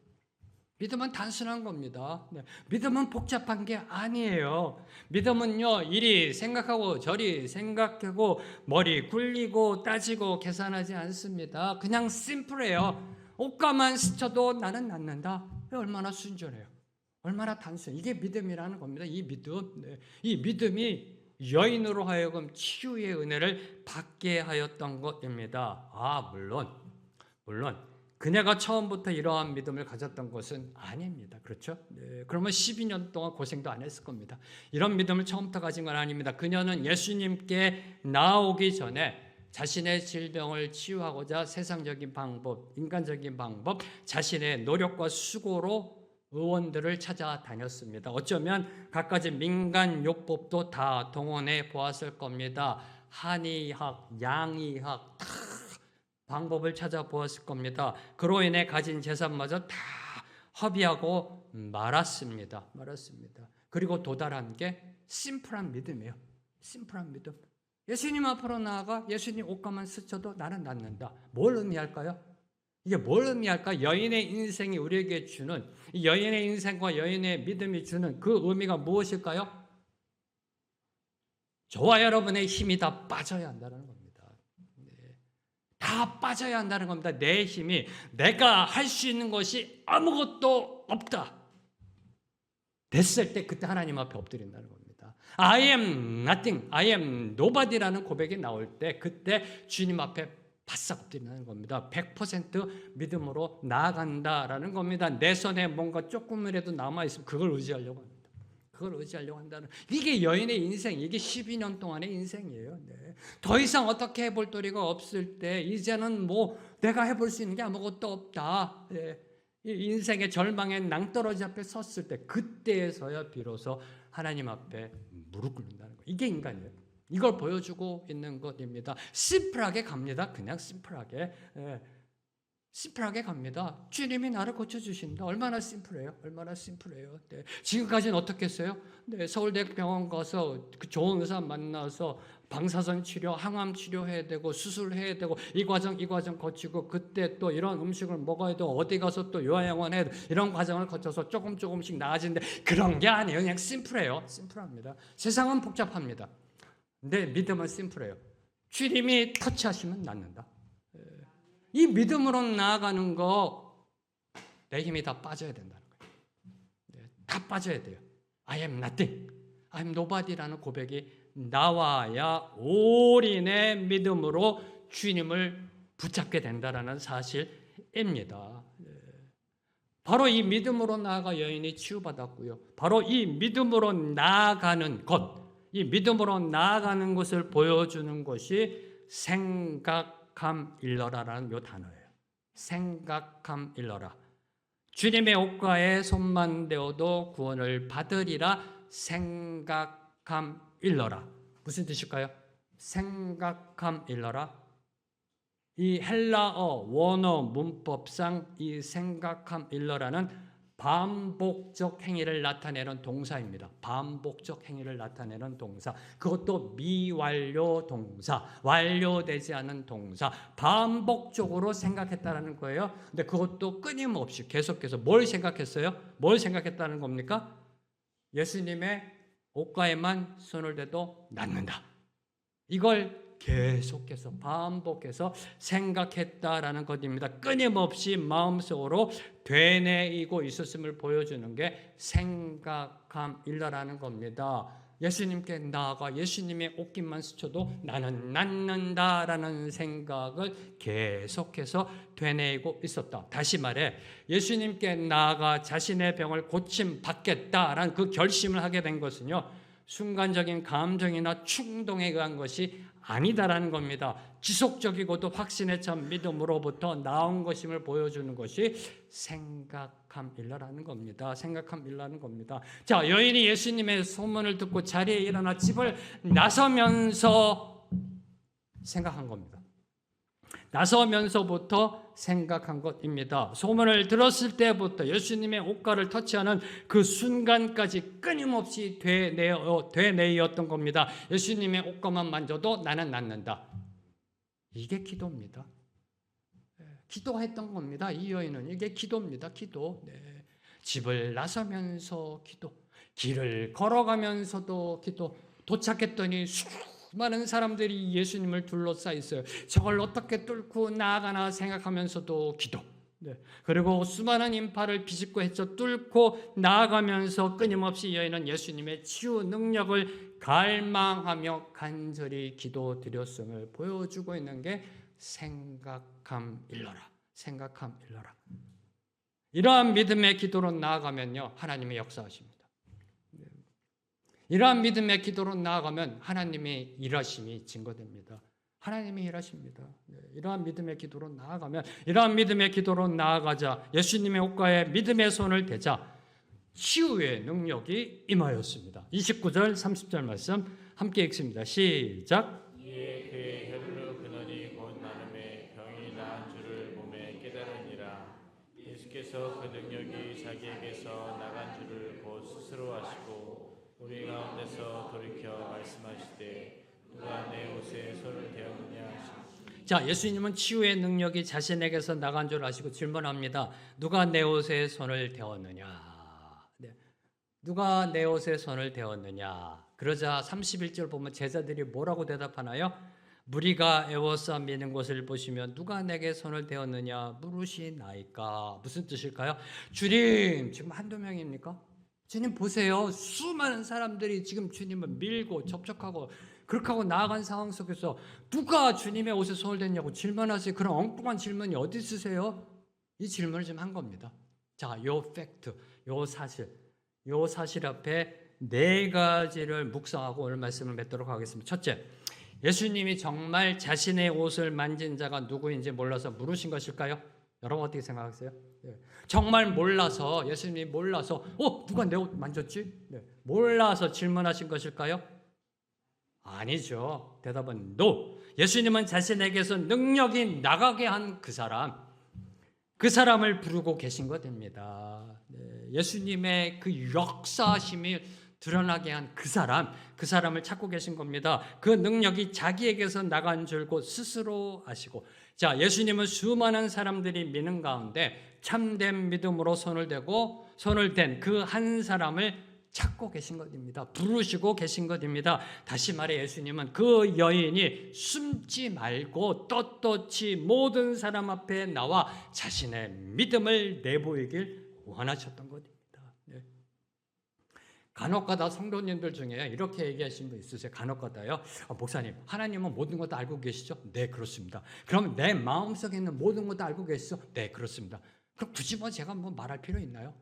Speaker 1: 믿음은 단순한 겁니다. 네. 믿음은 복잡한 게 아니에요. 믿음은요, 이리 생각하고 저리 생각하고 머리 굴리고 따지고 계산하지 않습니다. 그냥 심플해요. 옷가만 스쳐도 나는 낫는다. 얼마나 순전해요. 얼마나 단순해요. 이게 믿음이라는 겁니다. 이 믿음. 네. 이 믿음이 여인으로 하여금 치유의 은혜를 받게 하였던 것입니다. 물론 그녀가 처음부터 이러한 믿음을 가졌던 것은 아닙니다. 그렇죠? 네, 그러면 12년 동안 고생도 안 했을 겁니다. 이런 믿음을 처음부터 가진 건 아닙니다. 그녀는 예수님께 나오기 전에 자신의 질병을 치유하고자 세상적인 방법, 인간적인 방법, 자신의 노력과 수고로 의원들을 찾아다녔습니다. 어쩌면 갖가지 민간요법도 다 동원해 보았을 겁니다. 한의학, 양의학 다 방법을 찾아보았을 겁니다. 그로 인해 가진 재산마저 다 허비하고 말았습니다. 그리고 도달한 게 심플한 믿음이에요. 심플한 믿음. 예수님 앞으로 나아가 예수님 옷가만 스쳐도 나는 낫는다. 뭘 의미할까요? 이게 뭘 의미할까? 여인의 인생이 우리에게 주는, 이 여인의 인생과 여인의 믿음이 주는 그 의미가 무엇일까요? 저와 여러분의 힘이 다 빠져야 한다는 겁니다. 다 빠져야 한다는 겁니다. 내 힘이, 내가 할 수 있는 것이 아무것도 없다 됐을 때 그때 하나님 앞에 엎드린다는 겁니다. I am nothing, I am nobody라는 고백이 나올 때 그때 주님 앞에 바싹 엎드리는 겁니다. 100% 믿음으로 나아간다라는 겁니다. 내 손에 뭔가 조금이라도 남아있으면 그걸 의지하려고 합니다. 그걸 의지하려고 한다는, 이게 여인의 인생, 이게 12년 동안의 인생이에요. 네. 더 이상 어떻게 해볼 도리가 없을 때 이제는 뭐 내가 해볼 수 있는 게 아무것도 없다. 네. 이 인생의 절망의 낭떠러지 앞에 섰을 때 그때에서야 비로소 하나님 앞에 무릎 꿇는다는 거예요. 이게 인간이에요. 이걸 보여주고 있는 것입니다. 심플하게 갑니다. 그냥 심플하게. 예. 심플하게 갑니다. 주님이 나를 고쳐주신다. 얼마나 심플해요. 네. 지금까지는 어떻게 했어요? 네, 서울대병원 가서 그 좋은 의사 만나서 방사선 치료, 항암 치료해야 되고 수술해야 되고 이 과정 거치고 그때 또 이런 음식을 먹어야 되고 어디 가서 또 요양원 해야 되고 이런 과정을 거쳐서 조금씩 나아지는데 그런 게 아니에요. 그냥 심플해요. 심플합니다. 세상은 복잡합니다. 근데 믿음은 심플해요. 주님이 터치하시면 낫는다. 이 믿음으로 나아가는 거 내 힘이 다 빠져야 된다는 거예요. 네, 다 빠져야 돼요. I am nothing, I am nobody라는 고백이 나와야 올인의 믿음으로 주님을 붙잡게 된다는 사실입니다. 네. 바로 이 믿음으로 나아가 여인이 치유받았고요. 바로 이 믿음으로 나아가는 것, 이 믿음으로 나아가는 것을 보여주는 것이 생각함 일러라라는 요 단어예요. 생각함 일러라. 주님의 옷가에 손만 대어도 구원을 받으리라 생각함 일러라. 무슨 뜻일까요? 생각함 일러라. 이 헬라어 원어 문법상 이 생각함 일러라는 반복적 행위를 나타내는 동사입니다. 반복적 행위를 나타내는 동사. 그것도 미완료 동사. 완료되지 않은 동사. 반복적으로 생각했다는 거예요. 근데 그것도 끊임없이 계속해서 뭘 생각했어요? 뭘 생각했다는 겁니까? 예수님의 옷가에만 손을 대도 낫는다. 이걸 계속해서 반복해서 생각했다라는 것입니다. 끊임없이 마음속으로 되뇌이고 있었음을 보여주는 게 생각함 일러라는 겁니다. 예수님께 나아가 예수님의 옷깃만 스쳐도 나는 낫는다라는 생각을 계속해서 되뇌이고 있었다. 다시 말해 예수님께 나아가 자신의 병을 고침받겠다라는 그 결심을 하게 된 것은요, 순간적인 감정이나 충동에 의한 것이 아니다라는 겁니다. 지속적이고도 확신에 찬 믿음으로부터 나온 것임을 보여주는 것이 생각함이라는 겁니다. 생각함이라는 겁니다. 자, 여인이 예수님의 소문을 듣고 자리에 일어나 집을 나서면서 생각한 겁니다. 나서면서부터 생각한 것입니다. 소문을 들었을 때부터 예수님의 옷가를 터치하는 그 순간까지 끊임없이 되뇌었던 겁니다. 예수님의 옷가만 만져도 나는 낫는다. 이게 기도입니다. 기도했던 겁니다. 이 여인은 이게 기도입니다. 기도. 네. 집을 나서면서 기도, 길을 걸어가면서도 기도, 도착했더니 많은 사람들이 예수님을 둘러싸 있어요. 저걸 어떻게 뚫고 나아가나 생각하면서도 기도. 네. 그리고 수많은 인파를 비집고 헤쳐 뚫고 나아가면서 끊임없이 여인은 예수님의 치유 능력을 갈망하며 간절히 기도드렸음을 보여주고 있는 게 생각함일러라. 생각함일러라. 이러한 믿음의 기도로 나아가면요, 하나님의 역사하십니다. 이러한 믿음의 기도로 나아가면 하나님의 일하심이 증거됩니다. 하나님이 일하십니다. 이러한 믿음의 기도로 나아가면, 이러한 믿음의 기도로 나아가자 예수님의 옷가에 믿음의 손을 대자 치유의 능력이 임하였습니다. 29절 30절 말씀 함께 읽습니다. 시작.
Speaker 2: 이에 그의 혈로 근원이 곧 나눔의 병이 나은 줄을 몸에 깨달으니라. 예수께서 그 능력이 자기에게서 나간 줄을 곧 스스로 아시고 우리 가운데서 돌이켜 말씀하시되 누가 내 옷에 손을 대었느냐 하시니.
Speaker 1: 자, 예수님은 치유의 능력이 자신에게서 나간 줄 아시고 질문합니다. 누가 내 옷에 손을 대었느냐? 네. 누가 내 옷에 손을 대었느냐? 그러자 31절 보면 제자들이 뭐라고 대답하나요? 무리가 애워싸 미는 것을 보시면 누가 내게 손을 대었느냐 물으시나이까. 무슨 뜻일까요? 주님, 지금 한두 명입니까? 주님 보세요. 수많은 사람들이 지금 주님을 밀고 접촉하고 그렇게 하고 나아간 상황 속에서 누가 주님의 옷에 손을 댔냐고 질문하세요. 그런 엉뚱한 질문이 어디 있으세요? 이 질문을 지금 한 겁니다. 자, 요 팩트, 요 사실 앞에 네 가지를 묵상하고 오늘 말씀을 맺도록 하겠습니다. 첫째, 예수님이 정말 자신의 옷을 만진 자가 누구인지 몰라서 물으신 것일까요? 여러분 어떻게 생각하세요? 정말 몰라서, 예수님이 몰라서 누가 내 옷 만졌지? 몰라서 질문하신 것일까요? 아니죠. 대답은 no. 예수님은 자신에게서 능력이 나가게 한 그 사람을 부르고 계신 것입니다. 예수님의 그 역사심이 드러나게 한 그 사람을 찾고 계신 겁니다. 그 능력이 자기에게서 나간 줄 곧 스스로 아시고. 자, 예수님은 수많은 사람들이 미는 가운데 참된 믿음으로 손을 댄 그 한 사람을 찾고 계신 것입니다. 부르시고 계신 것입니다. 다시 말해 예수님은 그 여인이 숨지 말고 떳떳이 모든 사람 앞에 나와 자신의 믿음을 내보이길 원하셨던 것입니다. 간혹가다 성도님들 중에 이렇게 얘기하신 분 있으세요? 간혹가다요. 목사님, 하나님은 모든 것도 알고 계시죠? 네, 그렇습니다. 그럼 내 마음속에 있는 모든 것도 알고 계시죠? 네, 그렇습니다. 그럼 굳이 제가 말할 필요 있나요?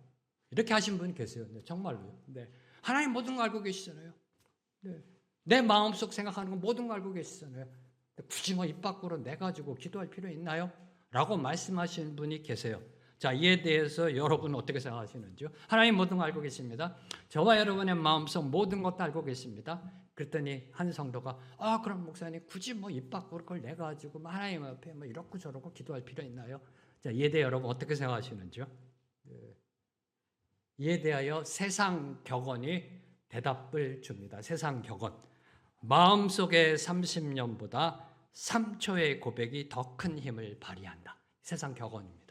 Speaker 1: 이렇게 하신 분이 계세요. 네, 정말로요. 네. 하나님 모든 거 알고 계시잖아요. 네. 내 마음속 생각하는 거 모든 거 알고 계시잖아요. 굳이 입 밖으로 내가지고 기도할 필요 있나요? 라고 말씀하시는 분이 계세요. 자, 이에 대해서 여러분은 어떻게 생각하시는지요? 하나님 모든 거 알고 계십니다. 저와 여러분의 마음속 모든 것도 알고 계십니다. 그랬더니 한 성도가 그럼 목사님 굳이 입 밖으로 그걸 내가지고 하나님 앞에 이렇고 저렇고 기도할 필요 있나요? 자, 이에 대해 여러분 어떻게 생각하시는지요? 이에 대하여 세상 격언이 대답을 줍니다. 세상 격언. 마음속의 30년보다 3초의 고백이 더 큰 힘을 발휘한다. 세상 격언입니다.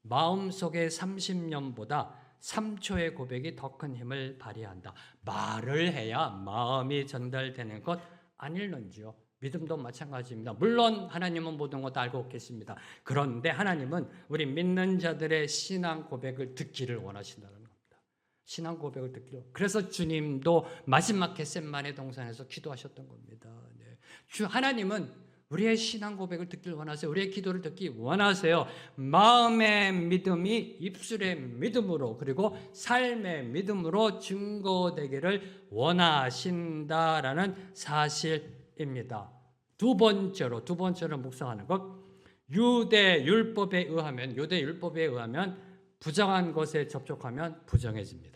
Speaker 1: 마음속의 30년보다 3초의 고백이 더 큰 힘을 발휘한다. 말을 해야 마음이 전달되는 것 아닐는지요? 믿음도 마찬가지입니다. 물론 하나님은 모든 것 알고 계십니다. 그런데 하나님은 우리 믿는 자들의 신앙 고백을 듣기를 원하신다는 겁니다. 신앙 고백을 듣기로. 그래서 주님도 마지막 겟세마네 동산에서 기도하셨던 겁니다. 네. 하나님은 우리의 신앙 고백을 듣길 원하세요. 우리의 기도를 듣기 원하세요. 마음의 믿음이 입술의 믿음으로 그리고 삶의 믿음으로 증거되기를 원하신다라는 사실입니다. 두 번째로 묵상하는 것, 유대 율법에 의하면 부정한 것에 접촉하면 부정해집니다.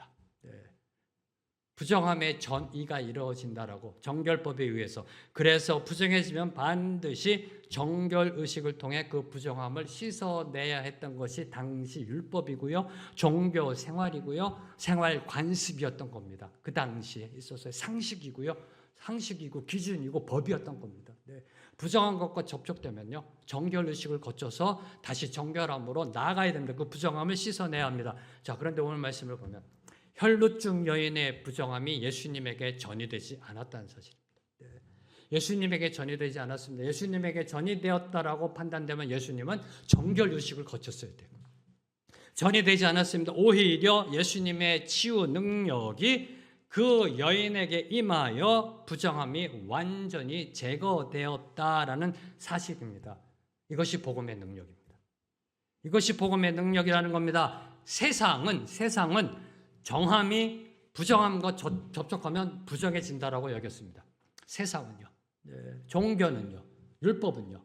Speaker 1: 부정함의 전이가 이루어진다라고 정결법에 의해서. 그래서 부정해지면 반드시 정결의식을 통해 그 부정함을 씻어내야 했던 것이 당시 율법이고요, 종교 생활이고요, 생활 관습이었던 겁니다. 그 당시에 있어서의 상식이고 기준이고 법이었던 겁니다. 네. 부정한 것과 접촉되면요, 정결의식을 거쳐서 다시 정결함으로 나아가야 됩니다. 그 부정함을 씻어내야 합니다. 자, 그런데 오늘 말씀을 보면 혈루증 여인의 부정함이 예수님에게 전이되지 않았다는 사실입니다. 예수님에게 전이되지 않았습니다. 예수님에게 전이되었다라고 판단되면 예수님은 정결의식을 거쳤어야 돼요. 전이되지 않았습니다. 오히려 예수님의 치유 능력이 그 여인에게 임하여 부정함이 완전히 제거되었다라는 사실입니다. 이것이 복음의 능력입니다. 이것이 복음의 능력이라는 겁니다. 세상은 정함이 부정함과 접촉하면 부정해진다라고 여겼습니다. 세상은요, 종교는요, 율법은요,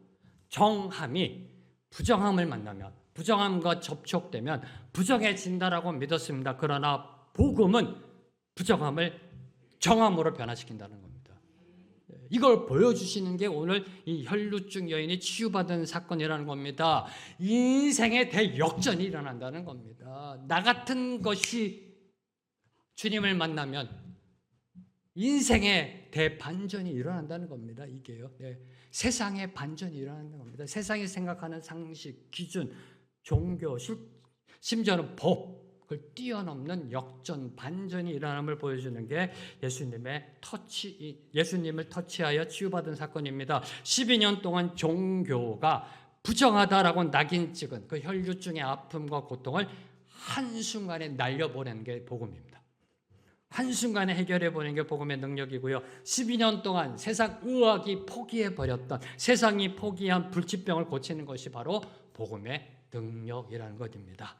Speaker 1: 정함이 부정함을 만나면, 부정함과 접촉되면 부정해진다라고 믿었습니다. 그러나 복음은 부정함을 정함으로 변화시킨다는 겁니다. 이걸 보여주시는 게 오늘 이 혈루증 여인이 치유받은 사건이라는 겁니다. 인생의 대역전이 일어난다는 겁니다. 나 같은 것이 주님을 만나면 인생의 대반전이 일어난다는 겁니다. 이게요. 세상의 반전이 일어난다는 겁니다. 세상이 생각하는 상식, 기준, 종교, 심지어는 법을 뛰어넘는 역전, 반전이 일어남을 보여주는 게 예수님을 터치하여 치유받은 사건입니다. 12년 동안 종교가 부정하다라고 낙인 찍은 그 혈류증의 아픔과 고통을 한순간에 날려보내는 게 복음입니다. 한순간에 해결해보는 게 복음의 능력이고요. 12년 동안 세상 의학이 포기해버렸던, 세상이 포기한 불치병을 고치는 것이 바로 복음의 능력이라는 것입니다.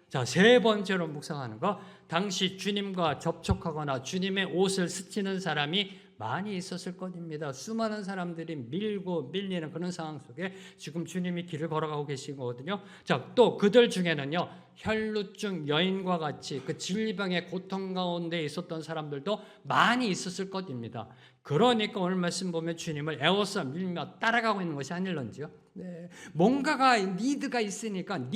Speaker 1: 자, 세 번째로 묵상하는 거, 당시 주님과 접촉하거나 주님의 옷을 스치는 사람이 많이 있었을 것입니다. 수많은 사람들이 밀고 밀리는 그런 상황 속에 지금 주님이 길을 걸어가고 계신 거거든요. 자, 또 그들 중에는요, 혈루증 여인과 같이 그 질병의 고통 가운데 있었던 사람들도 많이 있었을 것입니다. 그러니까 오늘 말씀 보면 주님을 에워싸 밀며 따라가고 있는 것이 아닐런지요. 뭔가가 니드가 있으니까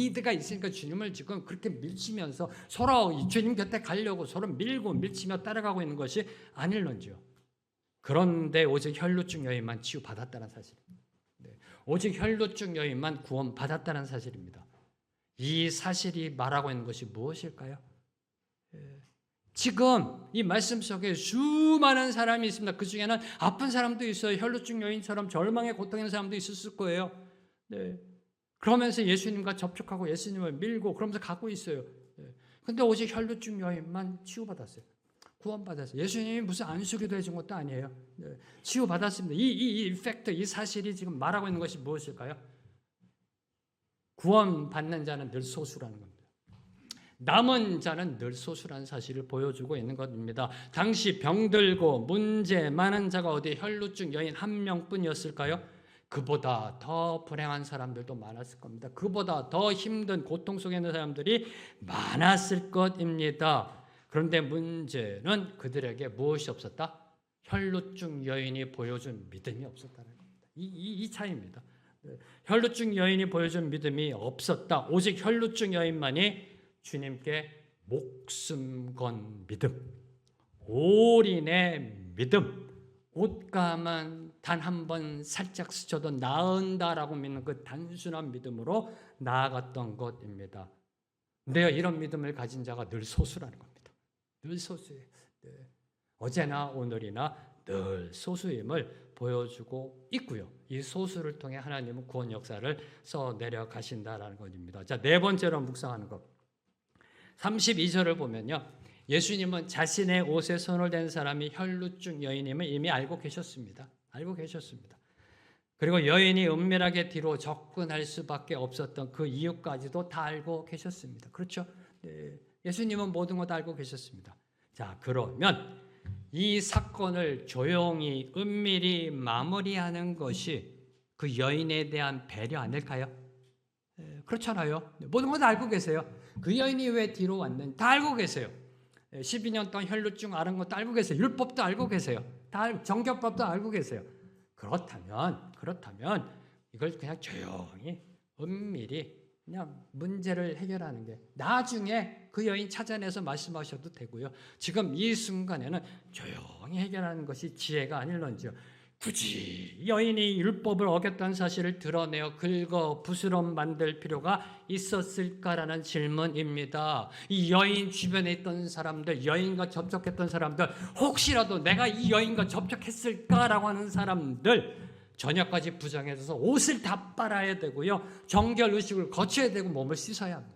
Speaker 1: 주님을 지금 그렇게 밀치면서 서로 주님 곁에 가려고 서로 밀고 밀치며 따라가고 있는 것이 아닐런지요. 그런데 오직 혈루증 여인만 치유받았다는 사실입니다. 오직 혈루증 여인만 구원받았다는 사실입니다. 이 사실이 말하고 있는 것이 무엇일까요? 지금 이 말씀 속에 수많은 사람이 있습니다. 그 중에는 아픈 사람도 있어요. 혈루증 여인처럼 절망에 고통하는 사람도 있었을 거예요. 그러면서 예수님과 접촉하고 예수님을 밀고 그러면서 가고 있어요. 근데 오직 혈루증 여인만 치유받았어요. 구원받았어요. 예수님이 무슨 안수기도 해준 것도 아니에요. 치유받았습니다. 이 팩트, 이 사실이 지금 말하고 있는 것이 무엇일까요? 구원받는 자는 늘 소수라는 겁니다. 남은 자는 늘 소수라는 사실을 보여주고 있는 것입니다. 당시 병들고 문제 많은 자가 어디 혈루증 여인 한 명뿐이었을까요? 그보다 더 불행한 사람들도 많았을 겁니다. 그보다 더 힘든 고통 속에 있는 사람들이 많았을 것입니다. 그런데 문제는 그들에게 무엇이 없었다? 혈루증 여인이 보여준 믿음이 없었다는 겁니다. 이 차이입니다. 혈루증 여인이 보여준 믿음이 없었다. 오직 혈루증 여인만이 주님께 목숨 건 믿음, 올인의 믿음, 옷감은 단 한 번 살짝 스쳐도 나은다라고 믿는 그 단순한 믿음으로 나아갔던 것입니다. 근데요, 이런 믿음을 가진 자가 늘 소수라는 겁니다. 늘 소수예요. 어제나 오늘이나 늘 소수임을 보여주고 있고요. 이 소수를 통해 하나님은 구원 역사를 써내려 가신다라는 것입니다. 자, 네 번째로 묵상하는 것. 32절을 보면요. 예수님은 자신의 옷에 손을 댄 사람이 혈루증 여인임을 이미 알고 계셨습니다. 알고 계셨습니다. 그리고 여인이 은밀하게 뒤로 접근할 수밖에 없었던 그 이유까지도 다 알고 계셨습니다. 그렇죠? 네. 예수님은 모든 것 다 알고 계셨습니다. 자, 그러면 이 사건을 조용히 은밀히 마무리하는 것이 그 여인에 대한 배려 아닐까요? 그렇잖아요. 모든 걸 다 알고 계세요. 그 여인이 왜 뒤로 왔는지 다 알고 계세요. 12년 동안 혈루증 앓은 것도 알고 계세요. 율법도 알고 계세요. 정결법도 알고 계세요. 그렇다면 이걸 그냥 조용히 은밀히 그냥 문제를 해결하는 게 나중에 그 여인 찾아내서 말씀하셔도 되고요. 지금 이 순간에는 조용히 해결하는 것이 지혜가 아닐런지요. 굳이 여인이 율법을 어겼다는 사실을 드러내어 긁어 부스럼 만들 필요가 있었을까라는 질문입니다. 이 여인 주변에 있던 사람들, 여인과 접촉했던 사람들, 혹시라도 내가 이 여인과 접촉했을까라고 하는 사람들, 저녁까지 부정해져서 옷을 다 빨아야 되고요. 정결 의식을 거쳐야 되고 몸을 씻어야 합니다.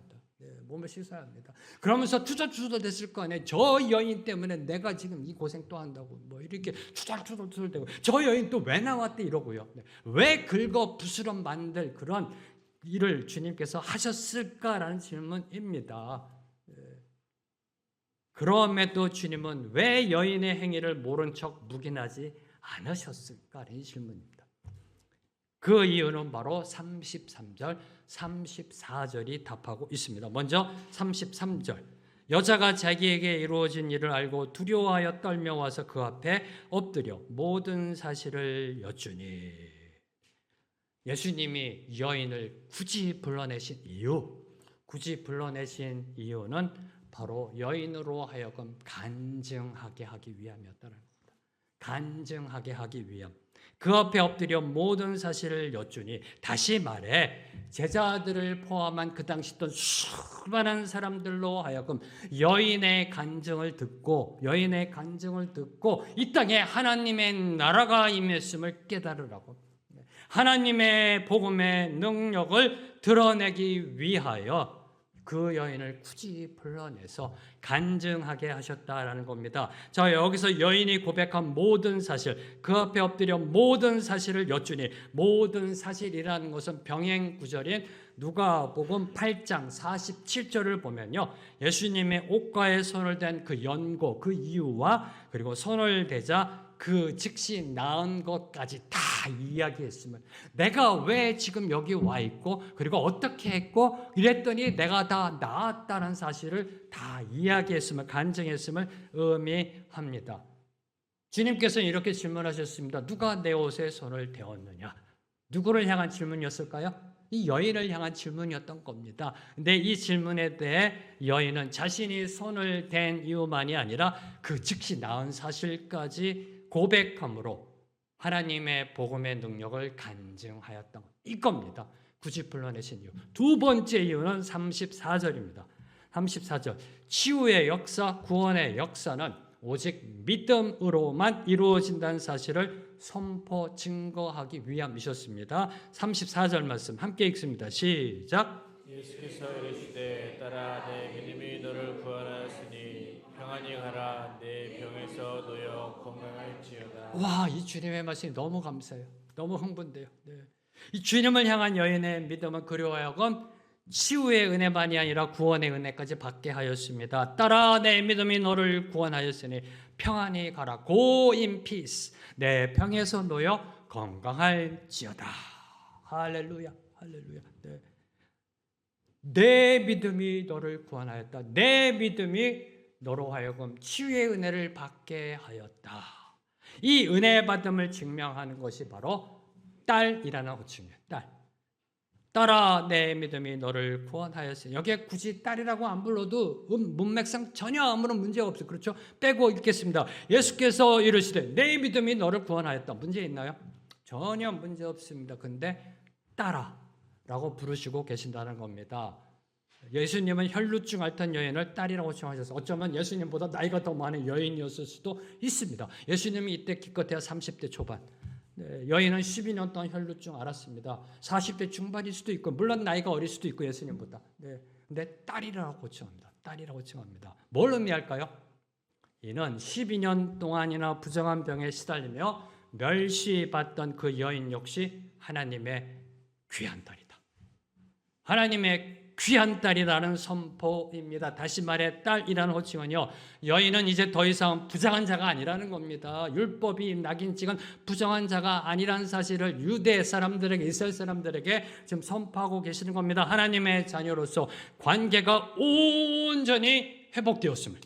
Speaker 1: 몸을 씻어야 합니다. 그러면서 투덜투덜 됐을 거 아니에요. 저 여인 때문에 내가 지금 이 고생 또 한다고 뭐 이렇게 투덜투덜 되고 저 여인 또 왜 나왔대 이러고요. 왜 긁어 부스럼 만들 그런 일을 주님께서 하셨을까라는 질문입니다. 그럼에도 주님은 왜 여인의 행위를 모른 척 묵인하지 않으셨을까라는 질문입니다. 그 이유는 바로 33절, 34절이 답하고 있습니다. 먼저 33절. 여자가 자기에게 이루어진 일을 알고 두려워하여 떨며 와서 그 앞에 엎드려 모든 사실을 여쭈니. 예수님이 여인을 굳이 불러내신 이유는 바로 여인으로 하여금 간증하게 하기 위함이었다는 겁니다. 간증하게 하기 위함. 그 앞에 엎드려 모든 사실을 여쭈니, 다시 말해 제자들을 포함한 그 당시 있던 수많은 사람들로 하여금 여인의 간증을 듣고 이 땅에 하나님의 나라가 임했음을 깨달으라고, 하나님의 복음의 능력을 드러내기 위하여 그 여인을 굳이 불러내서 간증하게 하셨다라는 겁니다. 자, 여기서 여인이 고백한 모든 사실, 그 앞에 엎드려 모든 사실을 여쭈니, 모든 사실이라는 것은 병행 구절인 누가복음 8장 47절을 보면요, 예수님의 옷가에 손을 댄 그 연고, 그 이유와 그리고 손을 대자 그 즉시 나은 것까지 다 이야기했으면, 내가 왜 지금 여기 와 있고 그리고 어떻게 했고 이랬더니 내가 다 나았다는 사실을 다 이야기했음을, 간증했음을 의미합니다. 주님께서는 이렇게 질문하셨습니다. 누가 내 옷에 손을 대었느냐? 누구를 향한 질문이었을까요? 이 여인을 향한 질문이었던 겁니다. 근데 이 질문에 대해 여인은 자신이 손을 댄 이유만이 아니라 그 즉시 나은 사실까지 고백함으로 하나님의 복음의 능력을 간증하였던 이겁니다. 굳이 불러내신 이유. 두 번째 이유는 34절입니다. 34절. 치유의 역사, 구원의 역사는 오직 믿음으로만 이루어진다는 사실을 선포, 증거하기 위함이셨습니다. 34절 말씀 함께 읽습니다. 시작.
Speaker 2: 예수께서 이르시되 따라 내 믿음이 너를 구원하였으니 평안히 가라. 내 병에서 놓여 건강할지어다.
Speaker 1: 와, 이 주님의 말씀이 너무 감사해요. 너무 흥분돼요. 네. 이 주님을 향한 여인의 믿음은 그리하여 하여금 치유의 은혜만이 아니라 구원의 은혜까지 받게 하였습니다. 따라 내 믿음이 너를 구원하였으니 평안히 가라. Go in peace. 내 병에서 놓여 건강할지어다. 할렐루야. 할렐루야. 네. 내 믿음이 너를 구원하였다. 내 믿음이 너로 하여금 치유의 은혜를 받게 하였다. 이 은혜 받음을 증명하는 것이 바로 딸이라는 호칭이에요. 따라 내 믿음이 너를 구원하였으니, 여기에 굳이 딸이라고 안 불러도 문맥상 전혀 아무런 문제가 없어요. 그렇죠? 빼고 읽겠습니다. 예수께서 이르시되 내 믿음이 너를 구원하였다. 문제 있나요? 전혀 문제 없습니다. 근데 딸아라고 부르시고 계신다는 겁니다. 예수님은 혈루증 앓던 여인을 딸이라고 칭하셨어요. 어쩌면 예수님보다 나이가 더 많은 여인이었을 수도 있습니다. 예수님이 이때 기껏해야 30대 초반. 여인은 12년 동안 혈루증 앓았습니다. 40대 중반일 수도 있고, 물론 나이가 어릴 수도 있고 예수님보다. 근데 딸이라고 칭합니다. 딸이라고 칭합니다. 뭘 의미할까요? 이는 12년 동안이나 부정한 병에 시달리며 멸시받던 그 여인 역시 하나님의 귀한 딸이다. 하나님의 귀한 딸이라는 선포입니다. 다시 말해 딸이라는 호칭은요, 여인은 이제 더 이상 부정한 자가 아니라는 겁니다. 율법이 낙인 찍은 부정한 자가 아니라는 사실을 유대 사람들에게, 이스라엘 사람들에게 지금 선포하고 계시는 겁니다. 하나님의 자녀로서 관계가 온전히 회복되었음을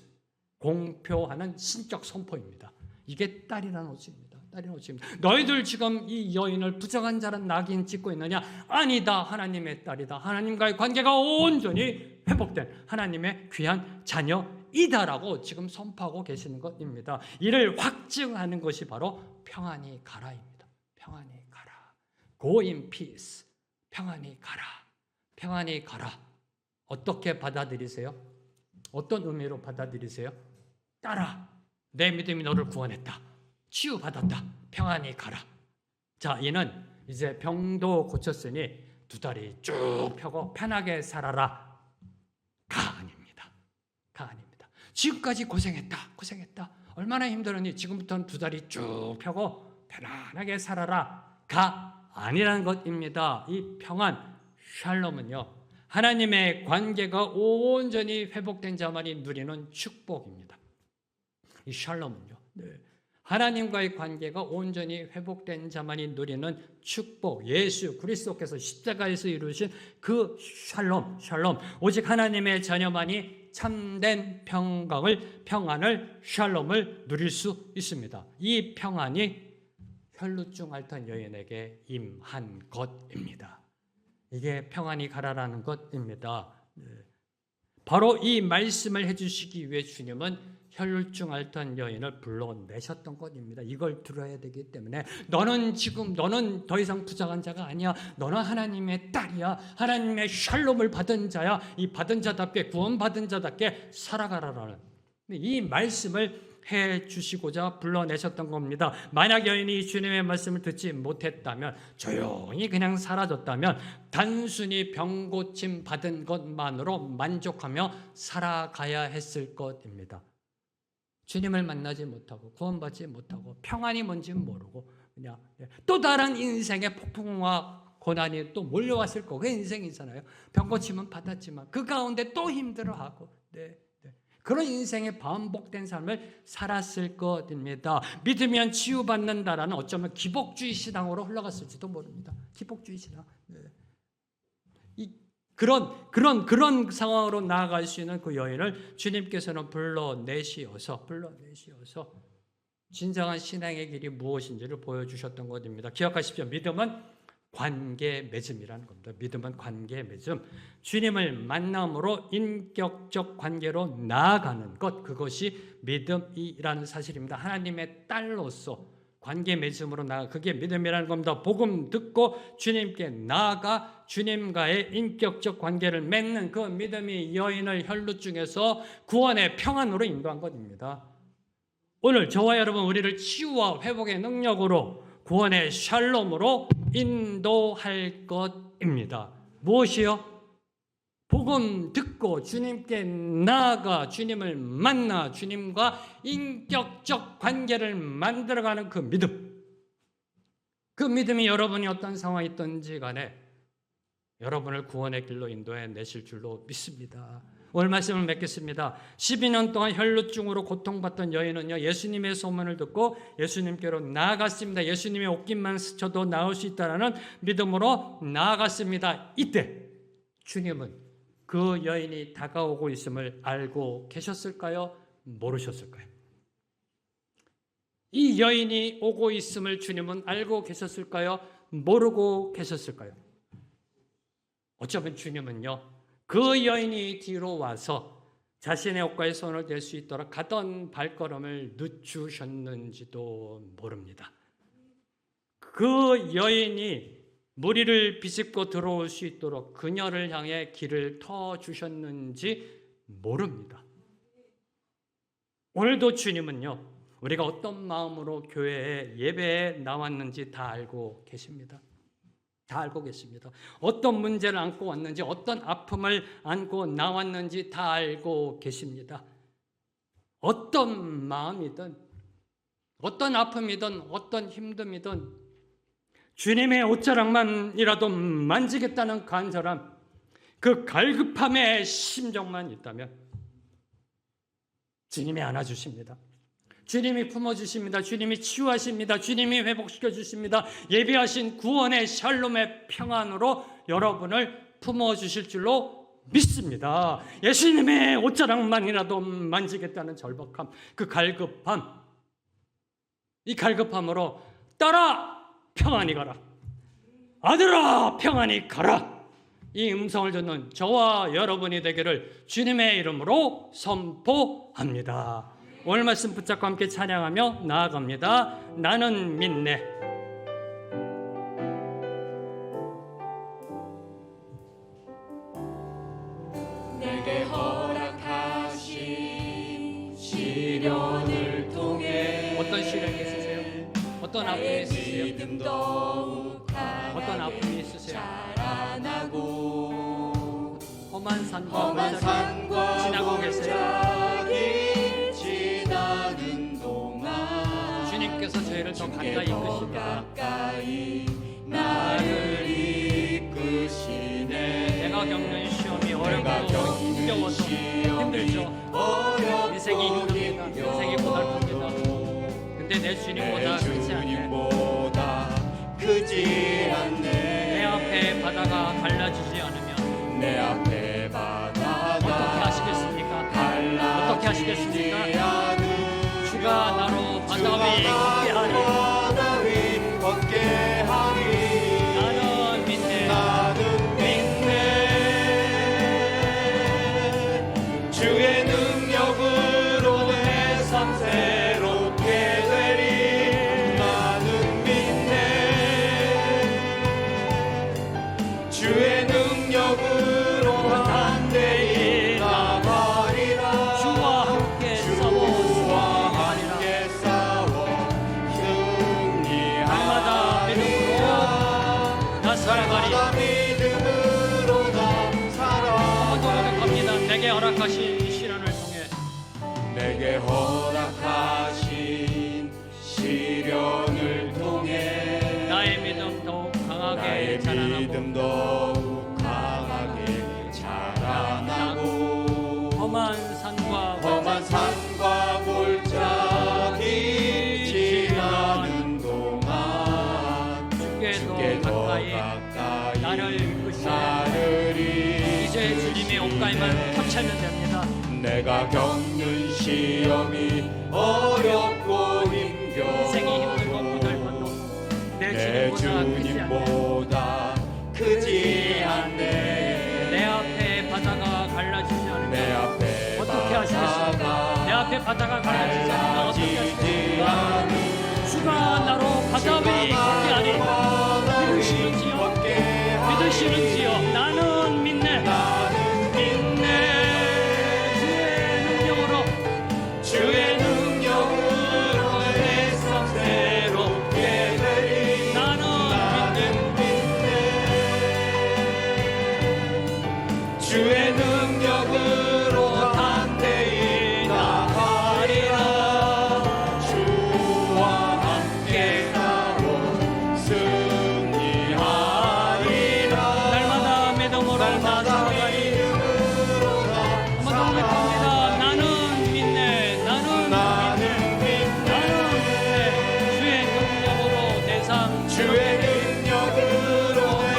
Speaker 1: 공표하는 신적 선포입니다. 이게 딸이라는 호칭입니다. 딸이라는 호칭입니다. 너희들 지금 이 여인을 부정한 자란 낙인 찍고 있느냐? 아니다. 하나님의 딸이다. 하나님과의 관계가 온전히 회복된 하나님의 귀한 자녀이다라고 지금 선포하고 계시는 것입니다. 이를 확증하는 것이 바로 평안히 가라입니다. 평안히 가라. Go in peace. 평안히 가라. 평안히 가라. 어떻게 받아들이세요? 어떤 의미로 받아들이세요? 딸아, 내 믿음이 너를 구원했다. 치유받았다. 평안히 가라. 자, 이는 이제 병도 고쳤으니 두 다리 쭉 펴고 편하게 살아라. 가 아닙니다. 가 아닙니다. 지금까지 고생했다. 얼마나 힘들었니? 지금부터는 두 다리 쭉 펴고 편안하게 살아라. 가 아니라는 것입니다. 이 평안, 샬롬은요, 하나님의 관계가 온전히 회복된 자만이 누리는 축복입니다. 이 샬롬은요, 하나님과의 관계가 온전히 회복된 자만이 누리는 축복, 예수 그리스도께서 십자가에서 이루신 그 샬롬, 오직 하나님의 자녀만이 참된 평안을, 샬롬을 누릴 수 있습니다. 이 평안이 혈루증 앓던 여인에게 임한 것입니다. 이게 평안히 가라라는 것입니다. 바로 이 말씀을 해주시기 위해 주님은 혈루증 앓던 여인을 불러내셨던 것입니다. 이걸 들어야 되기 때문에 너는 더 이상 부정한 자가 아니야. 너는 하나님의 딸이야. 하나님의 샬롬을 받은 자야. 이 받은 자답게, 구원받은 자답게 살아가라라는 이 말씀을 해 주시고자 불러내셨던 겁니다. 만약 여인이 주님의 말씀을 듣지 못했다면, 조용히 그냥 사라졌다면, 단순히 병고침 받은 것만으로 만족하며 살아가야 했을 것입니다. 주님을 만나지 못하고 구원받지 못하고 평안이 뭔지 모르고 그냥 또 다른 인생의 폭풍과 고난이 또 몰려왔을 거고, 그 인생이잖아요. 병고침은 받았지만 그 가운데 또 힘들어하고 그런 인생의 반복된 삶을 살았을 것입니다. 믿으면 치유받는다라는 어쩌면 기복주의 신앙으로 흘러갔을지도 모릅니다. 기복주의 신앙. 그런 상황으로 나아갈 수 있는 그 여인을 주님께서는 불러내시어서 진정한 신앙의 길이 무엇인지를 보여주셨던 것입니다. 기억하십시오. 믿음은 관계 맺음이라는 겁니다. 믿음은 관계 맺음. 주님을 만남으로 인격적 관계로 나아가는 것, 그것이 믿음이라는 사실입니다. 하나님의 딸로서 관계 맺음으로 나아가, 그게 믿음이라는 겁니다. 복음 듣고 주님께 나아가 주님과의 인격적 관계를 맺는 그 믿음이 여인을 혈루증에서 구원의 평안으로 인도한 것입니다. 오늘 저와 여러분, 우리를 치유와 회복의 능력으로, 구원의 샬롬으로 인도할 것입니다. 무엇이요? 복음 듣고 주님께 나아가 주님을 만나 주님과 인격적 관계를 만들어가는 그 믿음. 그 믿음이 여러분이 어떤 상황이 있든지 간에 여러분을 구원의 길로 인도해 내실 줄로 믿습니다. 오늘 말씀을 맺겠습니다. 12년 동안 혈루증으로 고통받던 여인은요, 예수님의 소문을 듣고 예수님께로 나아갔습니다. 예수님의 옷깃만 스쳐도 나을 수 있다는 믿음으로 나아갔습니다. 이때 주님은 그 여인이 다가오고 있음을 알고 계셨을까요? 모르셨을까요? 이 여인이 오고 있음을 주님은 알고 계셨을까요? 모르고 계셨을까요? 어쩌면 주님은요, 그 여인이 뒤로 와서 자신의 옷가에 손을 댈 수 있도록 가던 발걸음을 늦추셨는지도 모릅니다. 그 여인이 무리를 비집고 들어올 수 있도록 그녀를 향해 길을 터주셨는지 모릅니다. 오늘도 주님은요, 우리가 어떤 마음으로 교회에 예배에 나왔는지 다 알고 계십니다. 다 알고 계십니다. 어떤 문제를 안고 왔는지, 어떤 아픔을 안고 나왔는지 다 알고 계십니다. 어떤 마음이든, 어떤 아픔이든, 어떤 힘듦이든 주님의 옷자락만이라도 만지겠다는 간절함, 그 갈급함의 심정만 있다면 주님이 안아주십니다. 주님이 품어주십니다. 주님이 치유하십니다. 주님이 회복시켜주십니다. 예비하신 구원의 샬롬의 평안으로 여러분을 품어주실 줄로 믿습니다. 예수님의 옷자락만이라도 만지겠다는 절박함, 그 갈급함, 이 갈급함으로 딸아 평안히 가라, 아들아 평안히 가라, 이 음성을 듣는 저와 여러분이 되기를 주님의 이름으로 선포합니다. 오늘 말씀 붙잡고 함께 찬양하며 나아갑니다. 나는 믿네.
Speaker 3: 내게 허락하신 시련을 통해
Speaker 1: 어떤 시련이 있으세요? 어떤 아픔이 있으세요?
Speaker 3: 믿음 더욱
Speaker 1: 어떤 아픔이 있으세요?
Speaker 3: 자라나고
Speaker 1: 험한 산과
Speaker 3: 험한 산과
Speaker 1: 지나고 계세요.
Speaker 3: 골짜기 지나는 동안
Speaker 1: 주님께서 저희를 더 가까이
Speaker 3: 더
Speaker 1: 이끄십니다.
Speaker 3: 가까이 나를 이끄시네.
Speaker 1: 내가 겪는 시험이 어렵고
Speaker 3: 겪는
Speaker 1: 힘겨워서 힘들죠. 인생이 힘듭니다. 인생이 고달픕니다. 근데 내 주님보다 크지 않네.
Speaker 3: 크지 않네.
Speaker 1: 내 앞에 바다가 갈라지지 않으면
Speaker 3: 내 앞에 바다가
Speaker 1: 어떻게 하시겠습니까? 어떻게 하시겠습니까? 주가 나로 바다 위 걷게 하리. 나는 믿네.
Speaker 3: 주의 능력으로 내 삶 새롭게 되리. 나는 믿네. 주의 능력으로 담대히 나가리라.
Speaker 1: 주와 함께
Speaker 3: 싸워 승리하리라.
Speaker 1: 날마다 믿음으로 나 살아가리.
Speaker 3: 믿음으로 나
Speaker 1: 한번 더
Speaker 3: 살아가리.
Speaker 1: 고백합니다. 내게 허락하신 이 시련을 통해
Speaker 3: 내게 허락하신 시련을 통해
Speaker 1: 나의 믿음 더욱 강하게
Speaker 3: 나의
Speaker 1: 자라나고
Speaker 3: 믿음 더욱 강하게 자라나고 험한 산과 골짜기 지나는 동안
Speaker 1: 주께 더 가까이 나를 이끄시네. 이제 주님의 옷가임을 탐차면 됩니다.
Speaker 3: 내가 겪는 시험이 어렵고
Speaker 1: 인생이 힘들고
Speaker 3: 힘겨워
Speaker 1: 고달파도
Speaker 3: 내
Speaker 1: 내
Speaker 3: 주님보다 크지 않네.
Speaker 1: 내 앞에 바다가 갈라지지
Speaker 3: 내
Speaker 1: 않으면
Speaker 3: 앞에
Speaker 1: 어떻게 하시겠습니까? 내 앞에 바다가 갈라지지 않으면 어떻게 하시겠습니까? 주가 나로 바다 위 걷게 하리. 믿으시는지요? 나는 믿네.
Speaker 3: 주의 능력으로 내 삶 새롭게 되리.
Speaker 1: 나는
Speaker 3: 믿네. 주의 능력으로 담대히 나가리라. 주와 함께 싸워 승리하리라.
Speaker 1: 날마다 믿음으로 나아가리. 한번 더 고백합니다. 나는 믿네. 나는 믿네. 주의 능력으로 내 삶
Speaker 3: 주의 능력으로 내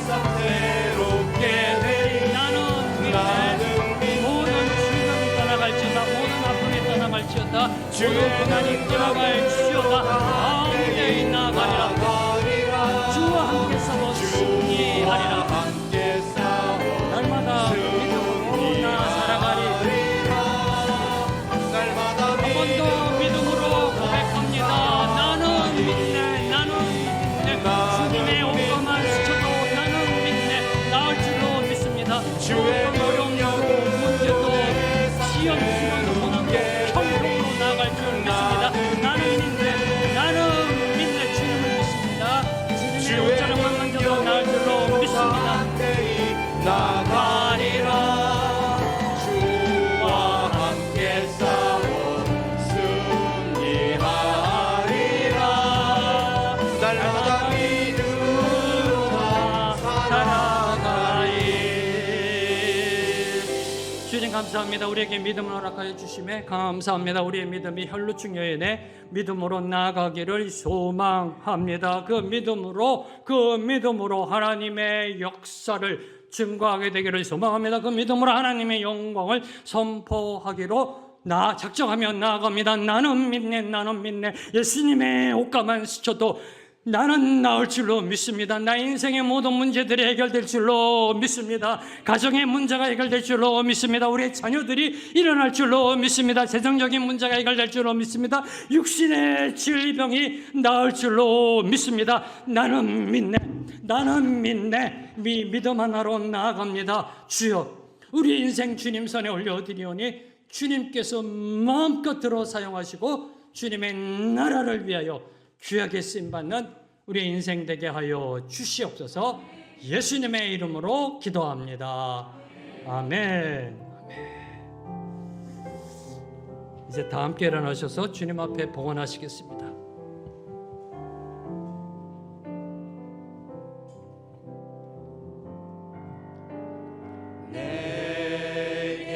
Speaker 3: 삶 새롭게 되리.
Speaker 1: 나는 믿네. 모든 죽음이 떠나갈지어다. 모든 아픔이 떠나갈지어다. 모든 고난이 떠나갈지어다. 가운데에 나가리라. 주와 함께 싸워 승리하리라.
Speaker 3: 함께 싸워
Speaker 1: 날마다 믿음으로 나 살아가리.
Speaker 3: 날마다
Speaker 1: 한 번 더 믿음으로 고백합니다. 나는 믿네. 나는 믿네. 주님의 옷가만 스쳐도 나는 믿네. 나을 줄로 믿습니다.
Speaker 3: 주의
Speaker 1: 어려움도 문제도 시험 수련도 고난도 평생으로 나아갈 줄 믿습니다. 나는 믿네. 나는 믿네. 주님을 믿습니다. 주님의 옷자락만 만져도 나을
Speaker 3: 나가리라 주와 함께 싸워 승리하리라 날마다 믿음으로 살아가리.
Speaker 4: 주님 감사합니다. 우리에게 믿음을 허락하여 주심에 감사합니다. 우리의 믿음이 혈루증 여인의 믿음으로 나아가기를 소망합니다. 그 믿음으로 하나님의 역사를 증거하게 되기를 소망합니다. 그 믿음으로 하나님의 영광을 선포하기로 작정하며 나아갑니다. 나는 믿네. 예수님의 옷가만 스쳐도 나는 나을 줄로 믿습니다. 나의 인생의 모든 문제들이 해결될 줄로 믿습니다. 가정의 문제가 해결될 줄로 믿습니다. 우리의 자녀들이 일어날 줄로 믿습니다. 재정적인 문제가 해결될 줄로 믿습니다. 육신의 질병이 나을 줄로 믿습니다. 나는 믿네. 믿음 하나로 나아갑니다. 주여, 우리 인생 주님 손에 올려드리오니 주님께서 마음껏 들어 사용하시고 주님의 나라를 위하여 귀하게 쓰임받는 우리의 인생 되게 하여 주시옵소서. 예수님의 이름으로 기도합니다. 아멘. 이제 다 함께 일어나셔서 주님 앞에 봉헌하시겠습니다.
Speaker 3: 내게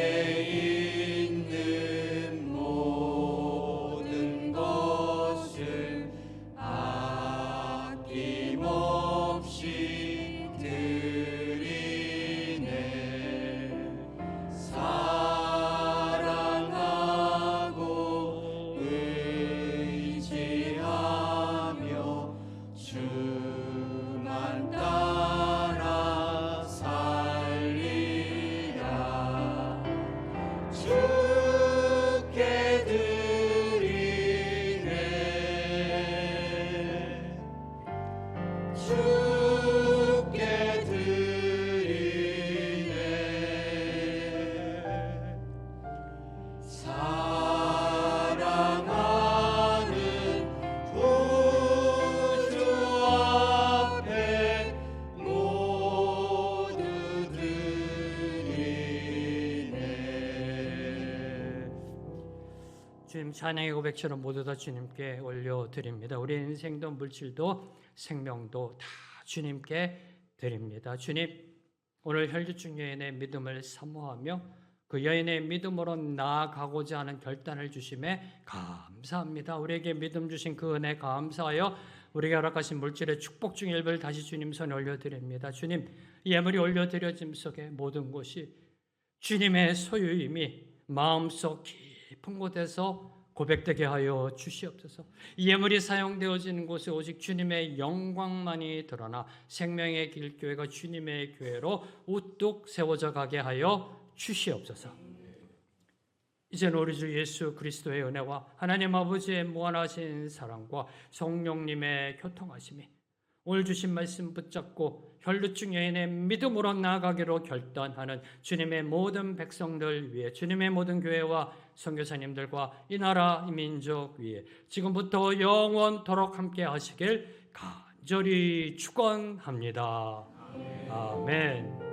Speaker 3: 있는 모든 것을 아낌없이 드리네. 사랑하고 의지하며 주만 따라 살리라. 주께 드리네. 주께 드리네. 사랑하는 구주 앞에 모두 드리네.
Speaker 4: 주님, 찬양의 고백처럼 모두 다 주님께 올려드립니다. 우리 인생도 물질도 생명도 다 주님께 드립니다. 주님, 오늘 혈류증 여인의 믿음을 사모하며 그 여인의 믿음으로 나아가고자 하는 결단을 주심에 감사합니다. 우리에게 믿음 주신 그 은혜 감사하여 우리에게 허락하신 물질의 축복 중 일부를 다시 주님 손에 올려드립니다. 주님, 이 예물이 올려드려짐 속에 모든 것이 주님의 소유임이 마음속 깊은 곳에서 고백되게 하여 주시옵소서. 이 예물이 사용되어지는 곳에 오직 주님의 영광만이 드러나 생명의 길교회가 주님의 교회로 우뚝 세워져 가게 하여 주시옵소서. 이제는 우리 주 예수 그리스도의 은혜와 하나님 아버지의 무한하신 사랑과 성령님의 교통하심이 오늘 주신 말씀 붙잡고 혈루증 여인의 믿음으로 나아가기로 결단하는 주님의 모든 백성들 위해, 주님의 모든 교회와 선교사님들과 이 나라 이 민족 위에 지금부터 영원토록 함께 하시길 간절히 축원합니다. 아멘.